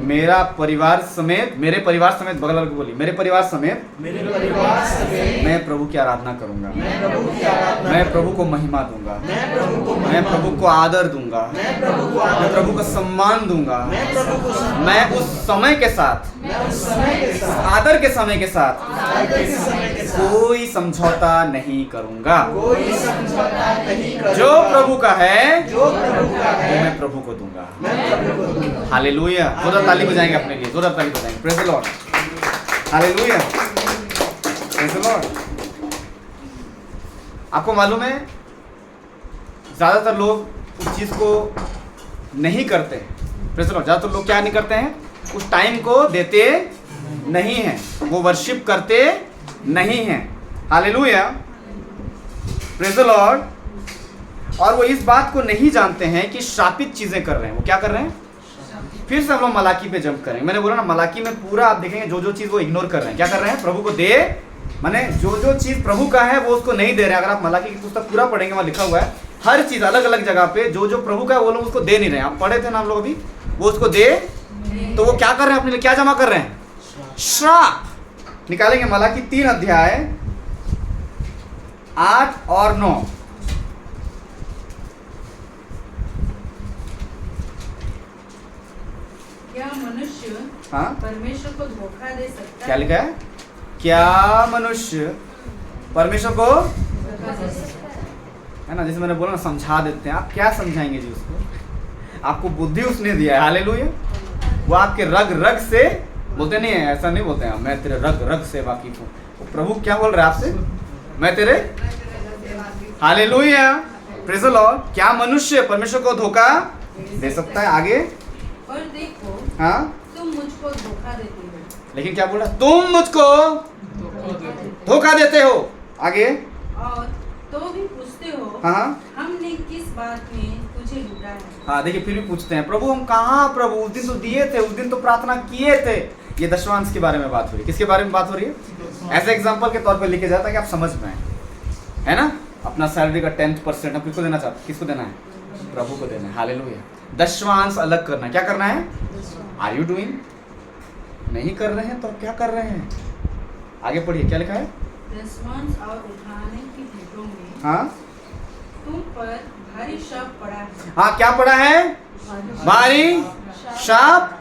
मेरा परिवार समेत, मेरे परिवार समेत, बगल वाले को बोलिए, मेरे परिवार समेत मेरे परिवार समेत मैं प्रभु की आराधना करूंगा। मैं प्रभु की आराधना मैं प्रभु को महिमा दूंगा। मैं प्रभु को मैं महिमा प्रभु को आदर दूंगा। मैं प्रभु को मैं आदर प्रभु को सम्मान दूंगा। मैं प्रभु को सम्मान मैं उस समय के साथ, मैं उस समय के साथ आदर के समय के साथ आदर के समय के साथ कोई समझौता नहीं करूंगा। कोई समझौता नहीं करूंगा। जो प्रभु का है जो प्रभु का वो है मैं प्रभु को दूंगा। मैं प्रभु को दूंगा। हालेलुया। जोरदार ताली बजाएंगे अपने लिए, जोरदार ताली बजाएंगे। Praise the lord. Hallelujah. Praise the Lord. आपको मालूम है ज्यादातर लोग उस चीज को नहीं करते। Praise the Lord. ज्यादातर लोग क्या नहीं करते हैं? उस टाइम को देते नहीं हैं, वो वर्शिप करते नहीं हैं। हालेलुया। Praise the Lord. और वो इस बात को नहीं जानते हैं कि शापित चीजें कर रहे हैं। वो क्या कर रहे हैं? फिर से हम लोग मलाकी पे जंप करेंगे। मैंने बोला ना, मलाकी में पूरा आप देखेंगे जो जो चीज वो इग्नोर कर रहे हैं। क्या कर रहे हैं? प्रभु को दे, माने जो जो चीज प्रभु का है वो उसको नहीं दे रहे हैं। अगर आप मलाकी की पुस्तक पूरा पढ़ेंगे, वहाँ लिखा हुआ है हर चीज अलग अलग जगह पे जो जो प्रभु का है वो लोग उसको दे नहीं रहे हैं। आप पढ़े थे ना हम लोग अभी, वो उसको दे, तो वो क्या कर रहे हैं? अपने लिए क्या जमा कर रहे हैं? श्राप। निकालेंगे मलाकी 3 अध्याय 8 और 9। क्या मनुष्य हाँ, परमेश्वर को धोखा दे सकता क्या है? लिखा है? क्या मनुष्य परमेश्वर को, धोखा दे सकता है। है ना, जैसे मैंने बोला ना, समझा देते हैं। आप क्या समझाएंगे जी उसको? आपको बुद्धि उसने दिया है। हालेलुया। वो आपके रग रग से बोलते नहीं है, ऐसा नहीं बोलते हैं मैं तेरे रग रग से वाकिफ हूँ। वो प्रभु क्या बोल रहा है आपसे? मैं तेरे। हालेलुया। Praise the Lord. क्या मनुष्य परमेश्वर को धोखा दे सकता है? आगे। और देखो, हाँ, तुम मुझको धोखा देते हो। लेकिन क्या बोला? तुम मुझको धोखा देते हो। आगे। और तो भी पूछते हो, हाँ हमने किस बात में तुझे लूटा है? हाँ, देखिए फिर भी पूछते हैं, प्रभु हम कहाँ? प्रभु उस दिन तो दिए थे, उस दिन तो प्रार्थना किए थे। ये दशवांश के बारे में बात हो रही है। किसके बारे में बात हो रही है? ऐसे एग्जांपल के तौर पे लिखे जाता है कि आप समझ में आए, है ना। अपना सैलरी का 10% आप किसको देना चाहते? किसको देना है? प्रभु को देना है। हालेलुया। दशवांश अलग करना है। क्या करना है? Are you doing? नहीं कर रहे हैं तो क्या कर रहे हैं? आगे पढ़िए, क्या लिखा है? दशवांश और उठाने की भेंटों में हाँ, तुम पर भारी शाप पड़ा है। हाँ, क्या पड़ा है? भारी शाप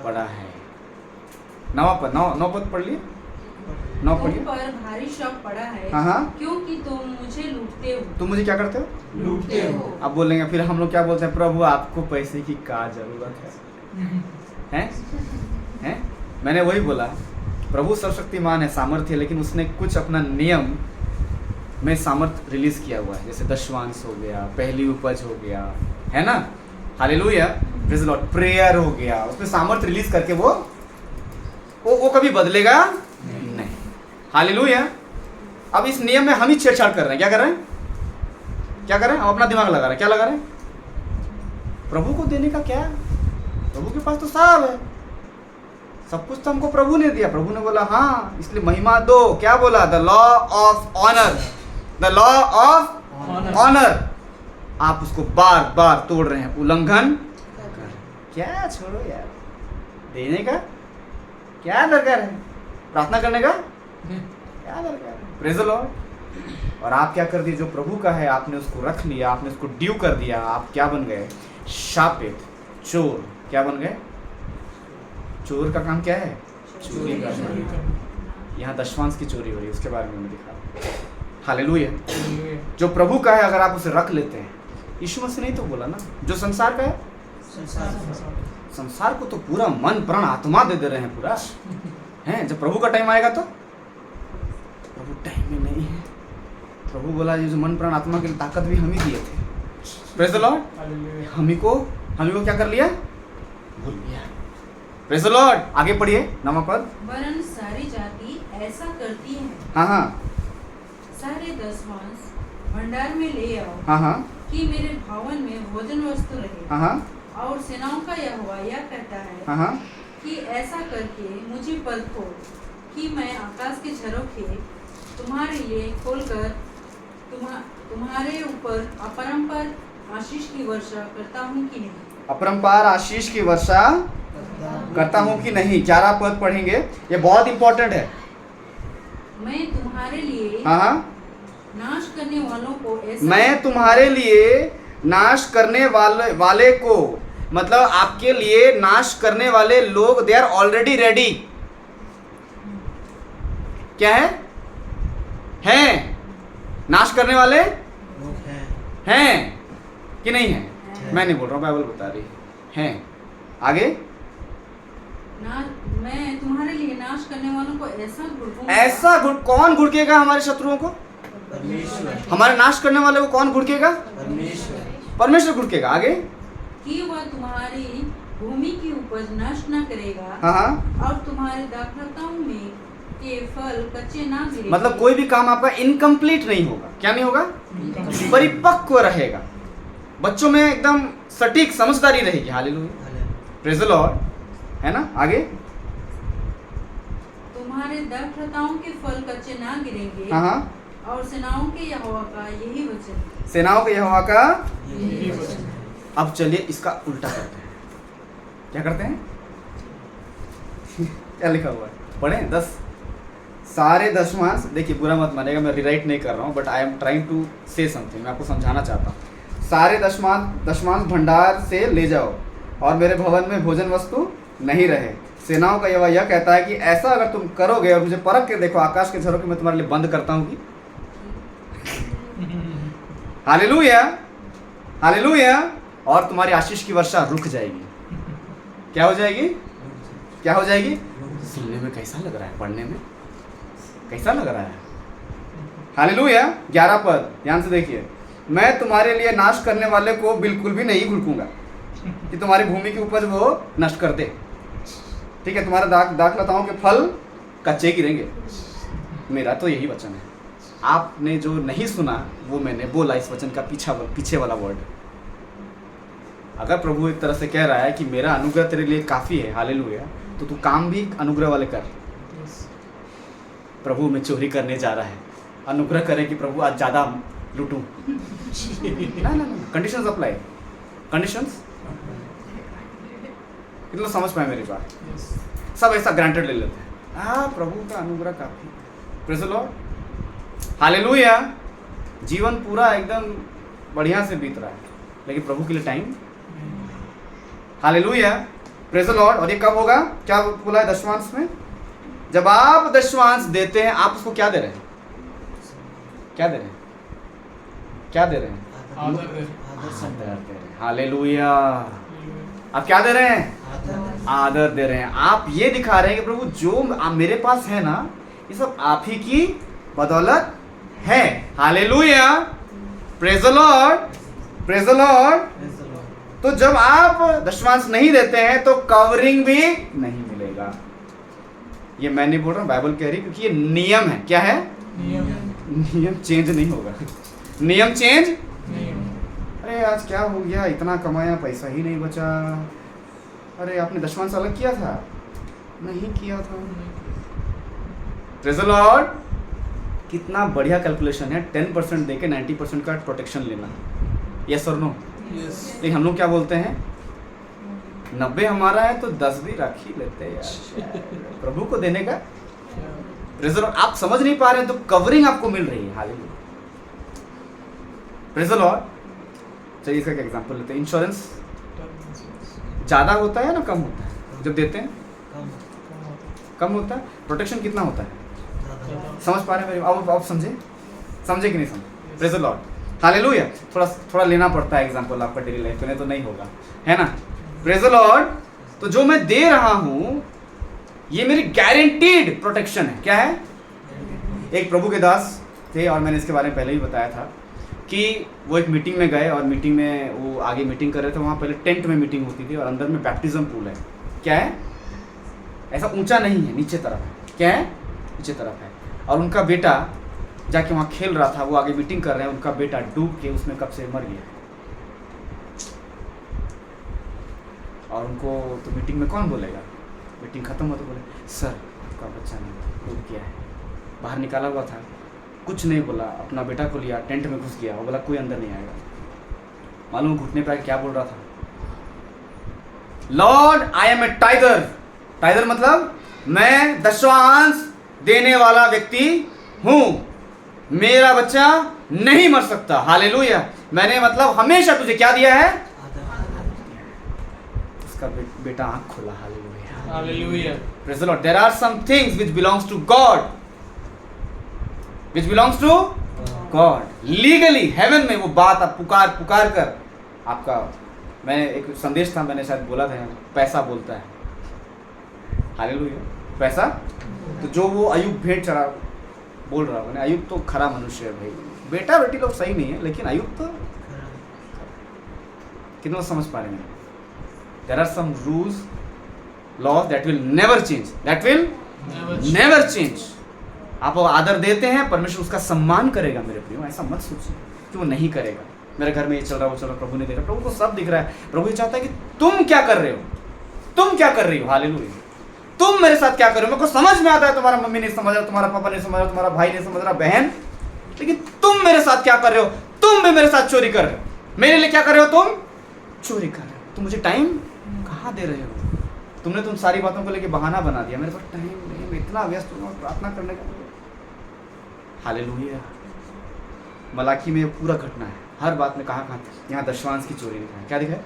पड़ा है। नवा पद, नौ पद पढ़ लिए, नौ तुम पढ़िए। पर भारी शाप पड़ा है, हाँ हाँ, क्योंकि तुम मुझे लूटते हो। तुम मुझे क्या करते हो? लूटते हो। अब बोलेंगे फिर हम लोग क्या बोलते हैं, प्रभु आपको पैसे की क्या जरूरत है? हैं? मैंने वही बोला, प्रभु सर्वशक्तिमान है, सामर्थ्य है, लेकिन उसने कुछ अपना नियम में सामर्थ्य रिलीज किया हुआ है, जैसे दशवांश हो गया, पहली उपज हो गया, है ना? Hallelujah, praise the Lord, prayer हो गया, उसमें सामर्थ्य रिलीज करके वो कभी बदलेगा नहीं। हालेलुया। अब इस नियम में हम ही छेड़छाड़ कर रहे हैं। क्या कर रहे हैं? क्या कर रहे हैं? हम अपना दिमाग लगा रहे हैं। क्या लगा रहे हैं? प्रभु को देने का क्या? प्रभु के पास तो सब है, सब कुछ तो हमको प्रभु ने दिया। प्रभु ने बोला हाँ, इसलिए महिमा दो। क्या बोला? The law of honour, the law of honour. आप उसको बार बार तोड़ रहे हैं, उल्लंघन कर। क्या छोड़ो यार, देने का क्या दरकार है? प्रार्थना करने का क्या दरकार है? Praise the Lord. और आप क्या कर दिए? जो प्रभु का है आपने उसको रख लिया, आपने उसको ड्यू कर दिया। आप क्या बन गए? शापित, चोर। क्या बन गए? चोर का काम क्या है? चोरी का। यहाँ दशवांश की चोरी हो रही है, उसके बारे में मैं दिखा रहा हूँ। हालेलुया। जो प्रभु का है अगर आप उसे रख लेते हैं, यीशु मसीह नहीं तो बोला ना, जो संसार का है, संसार को तो पूरा मन प्राण आत्मा दे रहे हैं पूरा, हैं? जब प्रभु का टाइम आएगा तो प्रभु टाइम में नहीं है। प्रभु बोला ये जो मन प्राण आत्मा के लिए ताकत भी हम ही दिए थे। Praise the Lord. हम ही को क्या कर लिया? भूल गया। Praise the lord. आगे पढ़िए, नवा पद। वरन सारी जाति ऐसा करती है। हाँ हाँ सारे दशवांश भंडार में ले आओ, हाँ हाँ कि मेरे भवन में भोजन वस्तु रहे। हाँ हाँ और सेनाओं का यहोवा यह कहता है हाँ हाँ कि ऐसा करके मुझे परखो कि मैं आकाश के झरोखे तुम्हारे लिए खोलकर तुम्हारे ऊपर अपरंपार आशीष की वर्षा करता हूँ कि नहीं। अपरंपार आशीष की वर्षा करता हूँ कि नहीं। 11 पद पढ़ेंगे, ये बहुत इंपॉर्टेंट है। मैं तुम्हारे लिए हाँ हाँ नाश करने वालों को ऐसा मैं तुम्हारे लिए नाश करने वाले को, मतलब आपके लिए नाश करने वाले लोग, दे आर ऑलरेडी रेडी। क्या है? हैं? नाश करने वाले हैं कि नहीं है? मैं नहीं बोल रहा हूँ, बाइबल बता रही है। आगे, मैं तुम्हारे लिए नाश करने वालों को ऐसा घुड़कूंगा। ऐसा कौन घुड़केगा हमारे शत्रुओं को? हमारे नाश करने वाले को कौन घुड़केगा? परमेश्वर घुड़केगा। आगे, कि वह तुम्हारी भूमि की उपज नष्ट न करेगा। हाँ हाँ, और तुम्हारे दाखलताओं में के फल कच्चे ना गिरेंगे। मतलब कोई भी काम आपका इनकम्प्लीट नहीं होगा। क्या नहीं होगा? परिपक्व रहेगा। बच्चों में एकदम सटीक समझदारी रहेगी। हालेलुया, प्रेज़ द लॉर्ड, है ना? आगे, तुम्हारे दाखलताओं के फल कच्चे ना गिरेंगे। हाँ हाँ, और सेनाओं के यहोवा का यही वचन। सेनाओं के यहोवा का। यही वचन। अब चलिए इसका उल्टा करते हैं। क्या करते हैं? क्या लिखा हुआ है? पढ़ें। 10 सारे दशवांश। देखिए, बुरा मत मानिएगा, मैं रिराइट नहीं कर रहा हूँ, but I am trying to say something. मैं आपको समझाना चाहता हूँ। सारे दशवांश भंडार से ले जाओ, और मेरे भवन में भोजन वस्तु नहीं रहे। सेनाओं का यहोवा यह कहता है कि ऐसा अगर तुम करोगे और मुझे परख के देखो, आकाश के झरोखे मैं तुम्हारे लिए बंद करता हूँ कि। Hallelujah, hallelujah. और तुम्हारी आशीष की वर्षा रुक जाएगी। क्या हो जाएगी? क्या हो जाएगी? सुनने में कैसा लग रहा है? पढ़ने में कैसा लग रहा है? हालेलुया। 11 पद ध्यान से देखिए। मैं तुम्हारे लिए नाश करने वाले को बिल्कुल भी नहीं घुड़कूंगा कि तुम्हारी भूमि की उपज वो नष्ट कर दे। ठीक है, तुम्हारे दाखलताओं के फल कच्चे गिरेंगे। मेरा तो यही वचन है। आपने जो नहीं सुना वो मैंने बोला, इस वचन का पीछे वाला वर्ड। अगर प्रभु एक तरह से कह रहा है कि मेरा अनुग्रह तेरे लिए काफ़ी है, हालेलुया, तो तू काम भी अनुग्रह वाले कर। प्रभु में चोरी करने जा रहा है, अनुग्रह करे कि प्रभु आज ज़्यादा लूटूं। ना ना ना, कंडीशंस अप्लाई। कंडीशंस कितना समझ पाए मेरी बात? सब ऐसा ग्रांटेड ले लेते हैं। हाँ, प्रभु का अनुग्रह काफ़ी। Praise the lord, hallelujah. जीवन पूरा एकदम बढ़िया से बीत रहा है। लेकिन प्रभु के लिए time. Hallelujah, praise the Lord. और ये कब होगा? क्या बोला है दशमांश में? जब आप दशमांश देते हैं, आप उसको क्या दे रहे हैं? क्या दे रहे हैं? क्या दे रहे हैं? आदर दे। आदर दे रहे हैं। हालेलुया, आप क्या दे रहे हैं? आदर दे रहे हैं। आप ये दिखा रहे हैं कि प्रभु जो मेरे पास है ना, ये सब आप ही की बदौलत है। Hallelujah, praise the lord, praise the lord. तो जब आप दशमांश नहीं देते हैं तो कवरिंग भी नहीं मिलेगा। ये मैं नहीं बोल रहा हूँ, बाइबल कह रही, क्योंकि ये नियम है। क्या है? नियम चेंज नहीं होगा। नियम चेंज नहीं। अरे आज क्या हो गया, इतना कमाया, पैसा ही नहीं बचा। अरे आपने दशमांश अलग किया था? नहीं किया था। Praise the Lord. कितना बढ़िया कैलकुलेशन है, 10% देके 90% का प्रोटेक्शन लेना। यस और नो? यस। लेकिन हम लोग क्या बोलते हैं, 90 हमारा है तो 10 भी रख ही लेते हैं यार, प्रभु को देने का। Praise the Lord. आप समझ नहीं पा रहे हैं तो कवरिंग आपको मिल रही है। Hallelujah, praise the Lord. चलिए इसका एग्जांपल लेते हैं। इंश्योरेंस ज़्यादा होता है ना कम होता है जब देते हैं? कम होता है। प्रोटेक्शन कितना होता है? समझ पा रहे हैं? अब समझे कि नहीं समझे? Praise the lord. हालेलुया। थोड़ा लेना पड़ता है एग्जांपल आपका डेली लाइफ में, तो नहीं होगा, है ना? Praise the lord. तो जो मैं दे रहा हूं ये मेरी गारंटीड प्रोटेक्शन है। क्या है? एक प्रभु के दास थे और मैंने इसके बारे में पहले ही बताया था कि वो एक मीटिंग में गए और मीटिंग में वो आगे मीटिंग कर रहे थे। वहाँ पहले टेंट में मीटिंग होती थी और अंदर में बैप्टिज्म पूल है। क्या है? ऐसा ऊंचा नहीं है, नीचे तरफ है। क्या है? नीचे तरफ है। और उनका बेटा जाके वहाँ खेल रहा था, वो आगे मीटिंग कर रहे हैं, उनका बेटा डूब के उसमें कब से मर गया। और उनको तो मीटिंग में कौन बोलेगा? मीटिंग खत्म हो तो बोले, सर आपका बच्चा ने डूब गया है। बाहर निकाला हुआ था, कुछ नहीं बोला, अपना बेटा को लिया, टेंट में घुस गया। वो बोला कोई अंदर नहीं आएगा। मालूम घुटने पे क्या बोल रहा था? Lord I am a tiger. Tiger मतलब मैं दशमांश देने वाला व्यक्ति हूं, मेरा बच्चा नहीं मर सकता। हालेलुया। मैंने मतलब हमेशा तुझे क्या दिया है? उसका बेटा आंख खोला। Hallelujah, hallelujah. Praise the lord. There are some things which belongs to God, which belongs to God. Legally heaven में वो बात आप पुकार कर आपका, मैंने एक संदेश था, मैंने शायद बोला था, पैसा बोलता है। हालेलुया, पैसा। तो जो वो अयुब भेंट चढ़ा बोल रहा है, अयुब तो खरा मनुष्य है भाई, बेटा बेटी लोग सही नहीं है, लेकिन अयुब तो कितना समझ पा रहे हैं? There are some rules, laws that will never change, that will never change. आप वो आदर देते हैं, परमेश्वर उसका सम्मान करेगा। मेरे प्रियो, ऐसा मत सोचिए कि वो नहीं करेगा। मेरे घर में ये चल रहा है, वो चल रहा है, प्रभु ने देखा। प्रभु को सब दिख रहा है। प्रभु ये चाहता है कि तुम क्या कर रहे हो, तुम क्या कर रही हो। हालेलुया। तुम मेरे साथ क्या कर रहे हो। मेरे को समझ में आता है तुम्हारा मम्मी नहीं समझ रहा, तुम्हारा पापा नहीं समझ रहा, तुम्हारा भाई नहीं समझ रहा, बहन, लेकिन तुम मेरे साथ क्या कर रहे हो? तुम भी मेरे साथ चोरी कर रहे हो। मेरे लिए क्या कर रहे हो? तुम चोरी कर रहे हो। तुम मुझे टाइम कहाँ दे रहे हो? तुमने तुम सारी बातों को लेके बहाना बना दिया, मेरे पास टाइम नहीं, मैं इतना व्यस्त हूँ प्रार्थना करने का। हालेलुया। मलाकी में पूरा घटना है, हर बात में कहाँ यहाँ दशमांश की चोरी लिखा है। क्या लिखा है?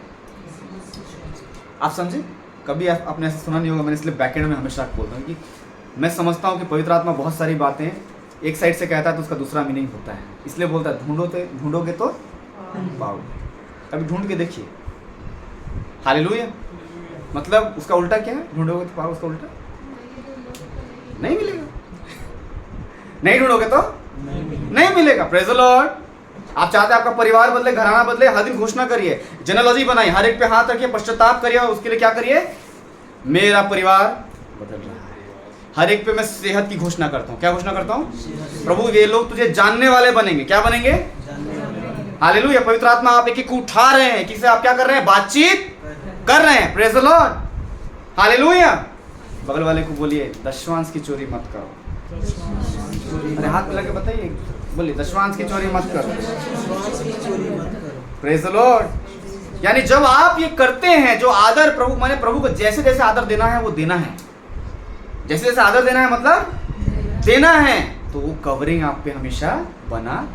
आप समझे? कभी आपने ऐसा सुना नहीं होगा, मैंने इसलिए बैकएंड में हमेशा बोलता हूँ कि मैं समझता हूँ कि पवित्र आत्मा बहुत सारी बातें एक साइड से कहता है तो उसका दूसरा मीनिंग होता है, इसलिए बोलता है ढूंढोगे तो पाओगे। कभी ढूंढ के देखिए। हालेलुया। मतलब उसका उल्टा क्या है? ढूंढोगे तो पाओगे, उसका उल्टा नहीं मिलेगा। नहीं ढूंढोगे तो नहीं मिलेगा। Praise the Lord. आप चाहते हैं आपका परिवार बदले, घराना बदले, हर दिन घोषणा करिए, जेनेलॉजी बनाइए, हर एक पे हाथ रखिए, पश्चाताप करिए, उसके लिए क्या करिए? मेरा परिवार बदल रहा है। हर एक पे मैं सेहत की घोषणा करता हूँ। क्या घोषणा करता हूँ? प्रभु ये लोग तुझे जानने वाले बनेंगे। क्या बनेंगे? हालेलुया। पवित्र आत्मा आप एक को उठा रहे हैं, किससे आप क्या कर रहे हैं? बातचीत कर रहे हैं। Praise the lord. हालेलुया। बगल वाले को बोलिए दशमांश की चोरी मत करो। अरे हाथ मिला के बताइए, बोलिए दशमांश की चोरी मत करो। Praise the Lord. यानी जब आप ये करते हैं, जो आदर प्रभु, माने प्रभु को जैसे जैसे आदर देना है वो देना है, जैसे जैसे आदर देना है मतलब देना है, तो वो कवरिंग आप पे हमेशा बना।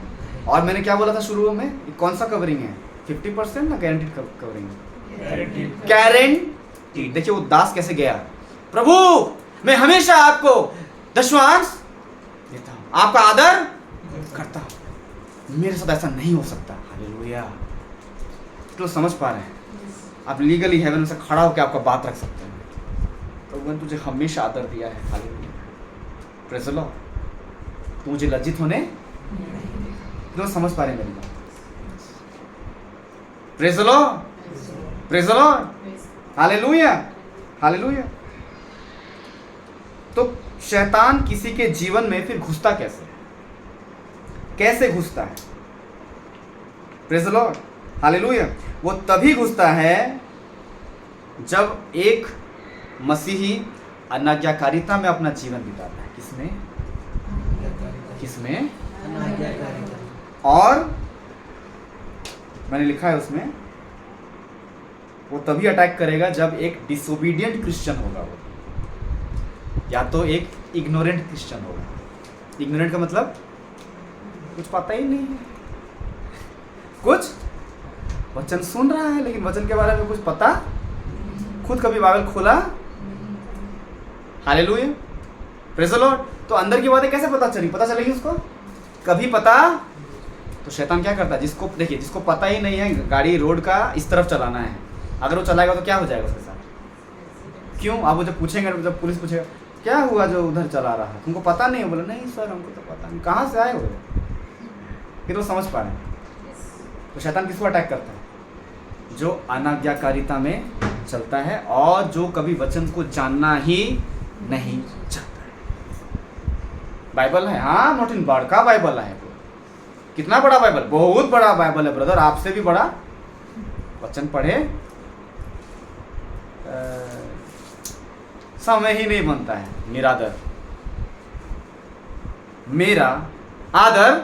और मैंने क्या बोला था शुरू में? कौन सा कवरिंग है? 50% ना गारंटीड कवरिंग? गारंटीड। देखिए वो दास कैसे गया, प्रभु मैं हमेशा आपको दशमांश देता हूं, आपका आदर करता हूं, मेरे साथ ऐसा नहीं हो सकता। हालेलुया। तो समझ पा रहे हैं आप लीगली हेवन से खड़ा होकर आपका बात रख सकते हैं, प्रभु ने तुझे हमेशा आदर दिया है। Hallelujah, praise the Lord. तू मुझे लज्जित होने क्यों? समझ पा रहे हैं मेरी बात? Praise the lord, praise the lord. Hallelujah, hallelujah. तो शैतान किसी के जीवन में फिर घुसता कैसे? कैसे घुसता है? Praise the lord, hallelujah. वो तभी घुसता है जब एक मसीही अनाज्ञाकारिता में अपना जीवन बिताता है। किसमें? किसमें? और मैंने लिखा है उसमें, वो तभी अटैक करेगा जब एक डिसोबीडियंट क्रिश्चियन होगा वो, या तो एक इग्नोरेंट क्रिश्चियन होगा। इग्नोरेंट का मतलब कुछ पता ही नहीं है, कुछ वचन सुन रहा है लेकिन वचन के बारे में कुछ पता, खुद कभी बाइबल खोला। Hallelujah, praise the lord. तो अंदर की बातें कैसे पता चली? पता चलेगी उसको कभी पता। तो शैतान क्या करता है, जिसको देखिए, जिसको पता ही नहीं है गाड़ी रोड का इस तरफ चलाना है, अगर वो चलाएगा तो क्या हो जाएगा उसके साथ? क्यों? आप वो जब पूछेंगे, जब पुलिस पूछेगा क्या हुआ जो उधर चला रहा है, तुमको पता नहीं है? बोले नहीं सर हमको तो पता नहीं, कहाँ से आए हो? फिर वो समझ पा रहे हैं। तो शैतान किसको अटैक करता है? जो अनाज्ञाकारिता में चलता है और जो कभी वचन को जानना ही नहीं चाहता है। बाइबल है, हाँ मोटिन बड़का बाइबल है। कितना बड़ा बाइबल? बहुत बड़ा बाइबल है ब्रदर, आपसे भी बड़ा। वचन पढ़े समय ही नहीं बनता है। निरादर, मेरा आदर,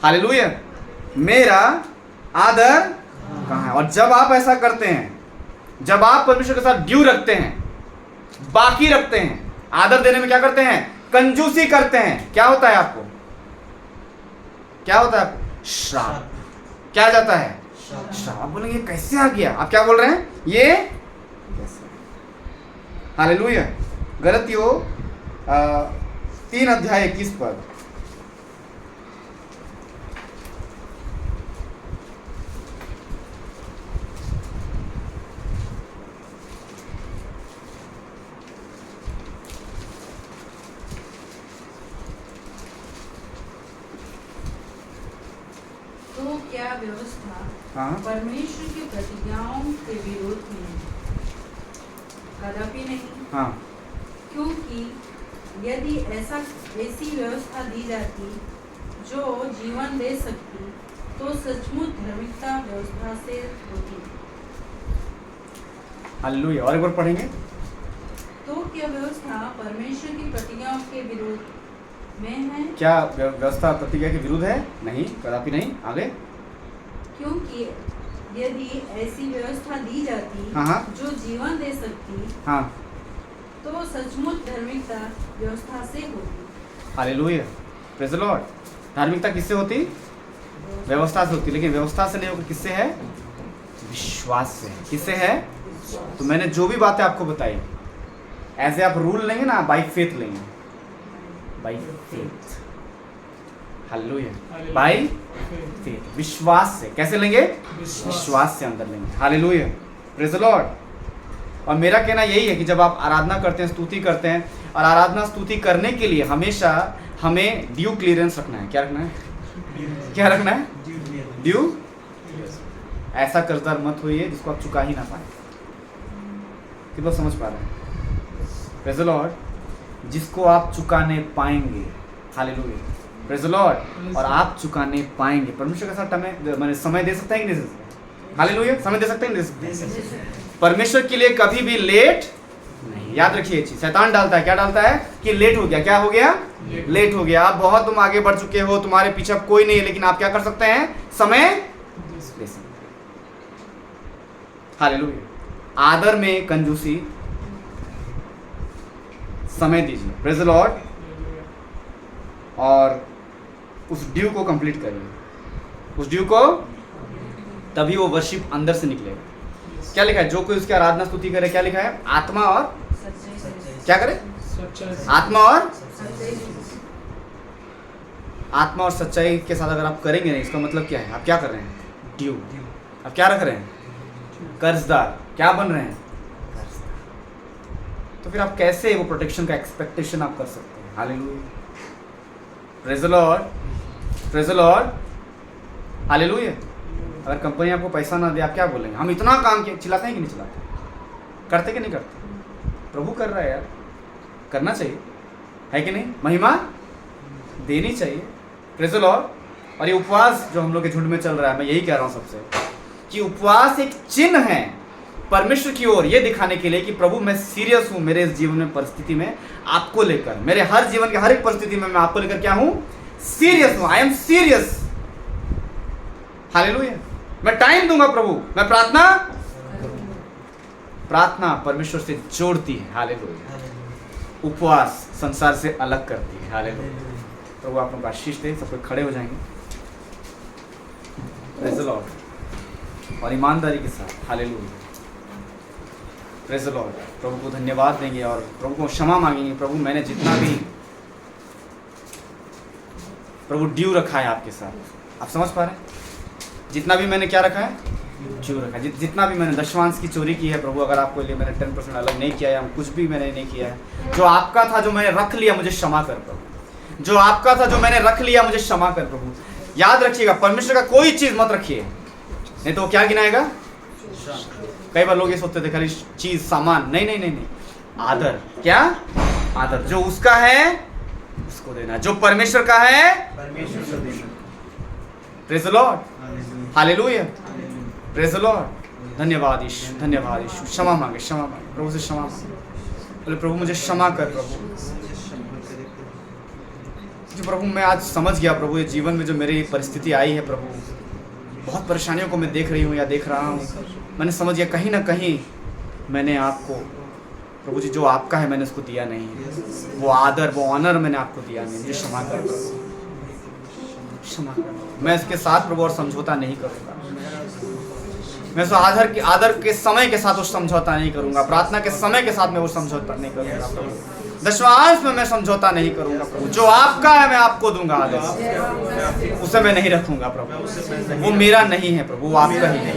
हालेलुया, मेरा आदर कहाँ है? और जब आप ऐसा करते हैं, जब आप परमेश्वर के साथ ड्यू रखते हैं, बाकी रखते हैं, आदर देने में क्या करते हैं? कंजूसी करते हैं, क्या होता है आपको? क्या होता है आपको? श्राप। क्या जाता है? श्राप। बोलेंगे कैसे आ गया? आप क्या बोल रहे हैं? ये कैसे? हालेलुया। गलतियों 3:21 पर तो क्या व्यवस्था हाँ परमेश्वर की प्रतिज्ञाओं के विरोध में है? कदापि नहीं। हाँ क्योंकि यदि ऐसी व्यवस्था दी जाती जो जीवन दे सकती, तो सचमुच धार्मिकता व्यवस्था से होती। हालेलुया। और एक बार पढ़ेंगे। तो क्या व्यवस्था परमेश्वर की प्रतिज्ञाओं के विरोध में है? क्या व्यवस्था प्रतिज्ञा के विरुद्ध है? नहीं, कदापि नहीं। आगे। क्योंकि यदि ऐसी व्यवस्था दी जाती हाँ, हाँ। जो जीवन दे सकती, हाँ, तो सचमुच धार्मिकता व्यवस्था से होती। Hallelujah, praise the Lord. धार्मिकता किससे होती? व्यवस्था से होती, लेकिन व्यवस्था से नहीं होकर किससे है? विश्वास से। किससे है? तो मैंने जो भी बातें आपको बताई, ऐसे आप रूल लेंगे ना, बाय फेथ लेंगे, by faith. Hallelujah, by faith, विश्वास से। कैसे लेंगे? विश्वास से अंदर लेंगे। Hallelujah, praise the Lord. और मेरा कहना यही है कि जब आप आराधना करते हैं, स्तुति करते हैं, और आराधना स्तुति करने के लिए हमेशा हमें ड्यू क्लियरेंस रखना है। क्या रखना है? क्या रखना है? ड्यू। ऐसा कर्जदार मत होइए जिसको आप चुका ही ना पाए। कितना समझ पा रहे हैं? Praise the Lord. जिसको आप चुकाने पाएंगे। Hallelujah, praise the Lord. और आप चुकाने पाएंगे। परमेश्वर के साथ मैंने समय दे सकते हैं कि नहीं दे सकते? हालेलुया, समय दे सकते हैं, दे सकते। परमेश्वर के लिए कभी भी लेट नहीं। याद रखिए चीज, शैतान डालता है, क्या डालता है? कि लेट हो गया। क्या हो गया? लेट हो गया। आप बहुत तुम आगे बढ़ चुके हो, तुम्हारे पीछे अब कोई नहीं है, लेकिन आप क्या कर सकते हैं? समय दे सकते हैं। हालेलुया। आदर में कंजूसी, समय दीजिए, प्रेज़ द लॉर्ड, और उस ड्यू को कंप्लीट करिए। उस ड्यू को तभी वो वर्शिप अंदर से निकलेगा। क्या लिखा है? जो कोई उसकी आराधना स्तुति करे, क्या लिखा है? आत्मा और क्या करे? आत्मा और आत्मा और सच्चाई के साथ अगर आप करेंगे नहीं, इसका मतलब क्या है? आप क्या कर रहे हैं? ड्यू। आप क्या रख रहे हैं? कर्जदार। क्या बन रहे हैं? तो फिर आप कैसे वो प्रोटेक्शन का एक्सपेक्टेशन आप कर सकते हैं? Hallelujah, praise the lord, praise the lord, hallelujah. अगर कंपनी आपको पैसा ना दे, आप क्या बोलेंगे? हम इतना काम किए, चिल्लाते हैं कि नहीं चिल्लाते? करते कि नहीं करते? प्रभु कर रहा है यार, करना चाहिए, है कि नहीं? महिमा देनी चाहिए, प्रेज़ द लॉर्ड। और ये उपवास जो हम लोग के झुंड में चल रहा है, मैं यही कह रहा हूँ सबसे, कि उपवास एक चिन्ह है परमेश्वर की ओर, ये दिखाने के लिए कि प्रभु मैं सीरियस हूँ मेरे इस जीवन में परिस्थिति में आपको लेकर, मेरे हर जीवन के हर एक परिस्थिति में मैं आपको लेकर क्या हूँ? सीरियस हूँ। I am serious. हालेलुया। मैं टाइम दूंगा प्रभु, मैं प्रार्थना परमेश्वर से जोड़ती है। हालेलुया। उपवास संसार से अलग करती है। हालेलुया। प्रभु आप लोगों को आशीष दे। सब लोग खड़े हो जाएंगे, प्रेज़ द लॉर्ड, और ईमानदारी के साथ। Hallelujah, praise the lord. प्रभु को धन्यवाद देंगे और प्रभु को क्षमा मांगेंगे। प्रभु मैंने जितना भी प्रभु ड्यू रखा है आपके साथ, आप समझ पा रहे हैं? जितना भी मैंने क्या रखा है? ड्यू रखा है। जितना भी मैंने दशमांश की चोरी की है प्रभु, अगर आपको लिए मैंने 10% अलग नहीं किया है, कुछ भी मैंने नहीं किया है, जो आपका था जो मैंने रख लिया, मुझे क्षमा कर प्रभु। जो आपका था जो मैंने रख लिया, मुझे क्षमा कर प्रभु। याद रखिएगा, परमेश्वर का कोई चीज़ मत रखिए, नहीं तो वो क्या गिनाएगा? कई बार लोग ये सोचते थे खाली चीज, सामान। नहीं नहीं नहीं नहीं, आदर। क्या? आदर। जो उसका है उसको देना, जो परमेश्वर का है परमेश्वर को देना। Praise the lord, hallelujah, praise the Lord. धन्यवाद यीशु, धन्यवाद यीशु। क्षमा मांगे, क्षमा मांगे प्रभु से, क्षमा मांगे। बोले प्रभु मुझे क्षमा कर प्रभु। जो प्रभु मैं आज समझ गया प्रभु, ये जीवन में जो मेरी परिस्थिति आई है प्रभु, बहुत परेशानियों को मैं देख रही हूँ या देख रहा हूँ, मैंने समझ गया कहीं ना कहीं मैंने आपको प्रभु जी जो आपका है मैंने उसको दिया नहीं है। वो आदर, वो ऑनर मैंने आपको दिया नहीं। मुझे क्षमा कर प्रभु, क्षमा कर। मैं इसके साथ प्रभु और समझौता नहीं करूँगा। मैं उस आदर के समय के साथ वो समझौता नहीं करूँगा। प्रार्थना के समय के साथ मैं वो समझौता नहीं करूँगा प्रभु। दशमांश में मैं समझौता नहीं करूँगा प्रभु। जो आपका है मैं आपको दूंगा, उसे मैं नहीं रखूँगा प्रभु। वो मेरा नहीं है प्रभु, वो आपका ही है।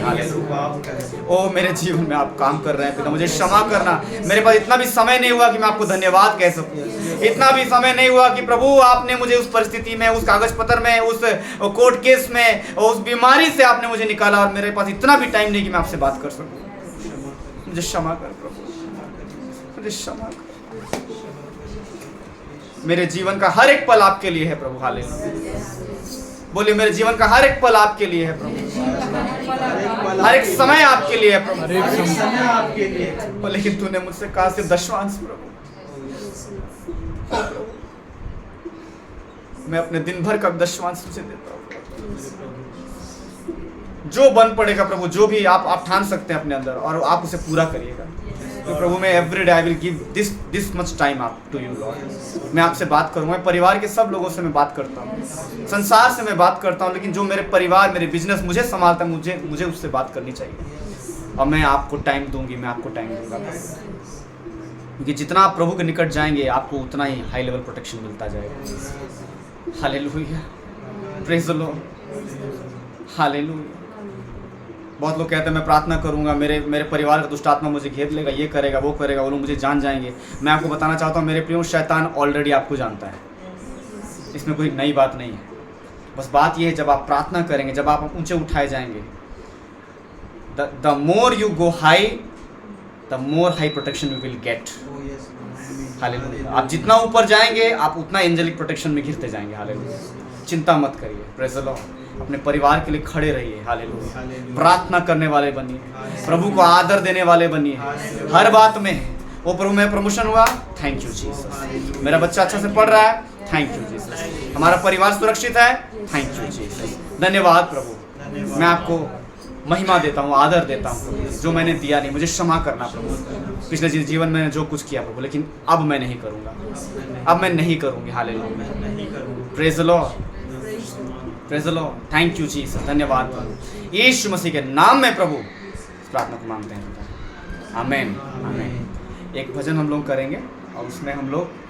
ओ मेरे जीवन में आप काम कर रहे हैं पिता, मुझे क्षमा करना। मेरे पास इतना भी समय नहीं हुआ कि मैं आपको धन्यवाद कह सकूँ। इतना भी समय नहीं हुआ कि प्रभु आपने मुझे उस परिस्थिति में, उस कागज पत्र में, उस कोर्ट केस में, उस बीमारी से आपने मुझे निकाला, और मेरे पास इतना भी टाइम नहीं कि मैं आपसे बात कर सकूँ। मुझे क्षमा कर प्रभु, मुझे क्षमा कर। मेरे जीवन का हर एक पल आपके लिए है प्रभु। हालेलुया। बोलिए मेरे जीवन का हर एक पल आपके लिए है प्रभु। हर एक समय आपके लिए है प्रभु। हर एक समय आपके लिए है। लेकिन तूने मुझसे कहा सिर्फ दशमांश प्रभु। मैं अपने दिन भर का दशमांश तुझे देता हूँ। जो बन पड़ेगा प्रभु, जो भी आप ठान सकते हैं अपने अंदर, और आप उसे पूरा करिएगा। तो प्रभु मैं every day I will give this much time आप टू यू लॉर्ड। मैं आपसे बात करूँ, मैं परिवार के सब लोगों से मैं बात करता हूँ, संसार से मैं बात करता हूँ, लेकिन जो मेरे परिवार, मेरे बिजनेस मुझे संभालता है, मुझे उससे बात करनी चाहिए। और मैं आपको टाइम दूंगी, मैं आपको टाइम दूंगा, क्योंकि जितना आप प्रभु के निकट जाएंगे आपको उतना ही हाई लेवल प्रोटेक्शन मिलता जाएगा। Hallelujah, praise the lord, hallelujah. बहुत लोग कहते हैं मैं प्रार्थना करूंगा, मेरे परिवार का दुष्ट आत्मा मुझे घेर लेगा, ये करेगा वो करेगा, वो लोग मुझे जान जाएंगे। मैं आपको बताना चाहता हूँ मेरे प्रियो, शैतान ऑलरेडी आपको जानता है, इसमें कोई नई बात नहीं है। बस बात ये है जब आप प्रार्थना करेंगे, जब आप ऊंचे उठाए जाएंगे, the more you go high the more high protection you will get. Hallelujah. आप जितना ऊपर जाएंगे आप उतना एंजेलिक प्रोटेक्शन में घिरते जाएंगे। हालेलुया। चिंता मत करिए, प्रेज़ द लॉर्ड। अपने परिवार के लिए खड़े रहिए। हालेलुया। प्रार्थना करने वाले बनिए, प्रभु को आदर देने वाले बनिए हर बात में। वो प्रभु में प्रमोशन हुआ, थैंक यू जीसस। मेरा बच्चा अच्छा से पढ़ रहा है, थैंक यू जीसस। हमारा परिवार सुरक्षित है, थैंक यू जीसस। धन्यवाद प्रभु। मैं आपको महिमा देता हूँ, आदर देता हूँ। जो मैंने दिया नहीं, मुझे क्षमा करना प्रभु। पिछले जीवन में जो कुछ किया प्रभु, लेकिन अब मैं नहीं करूँगा, अब मैं नहीं करूँगी। Hallelujah. Praise the lord, praise the Lord, thank you Jesus, धन्यवाद प्रभु, यीशु मसीह के नाम में प्रभु इस प्रार्थना को मांगते हैं। आमीन आमीन। एक भजन हम लोग करेंगे और उसमें हम लोग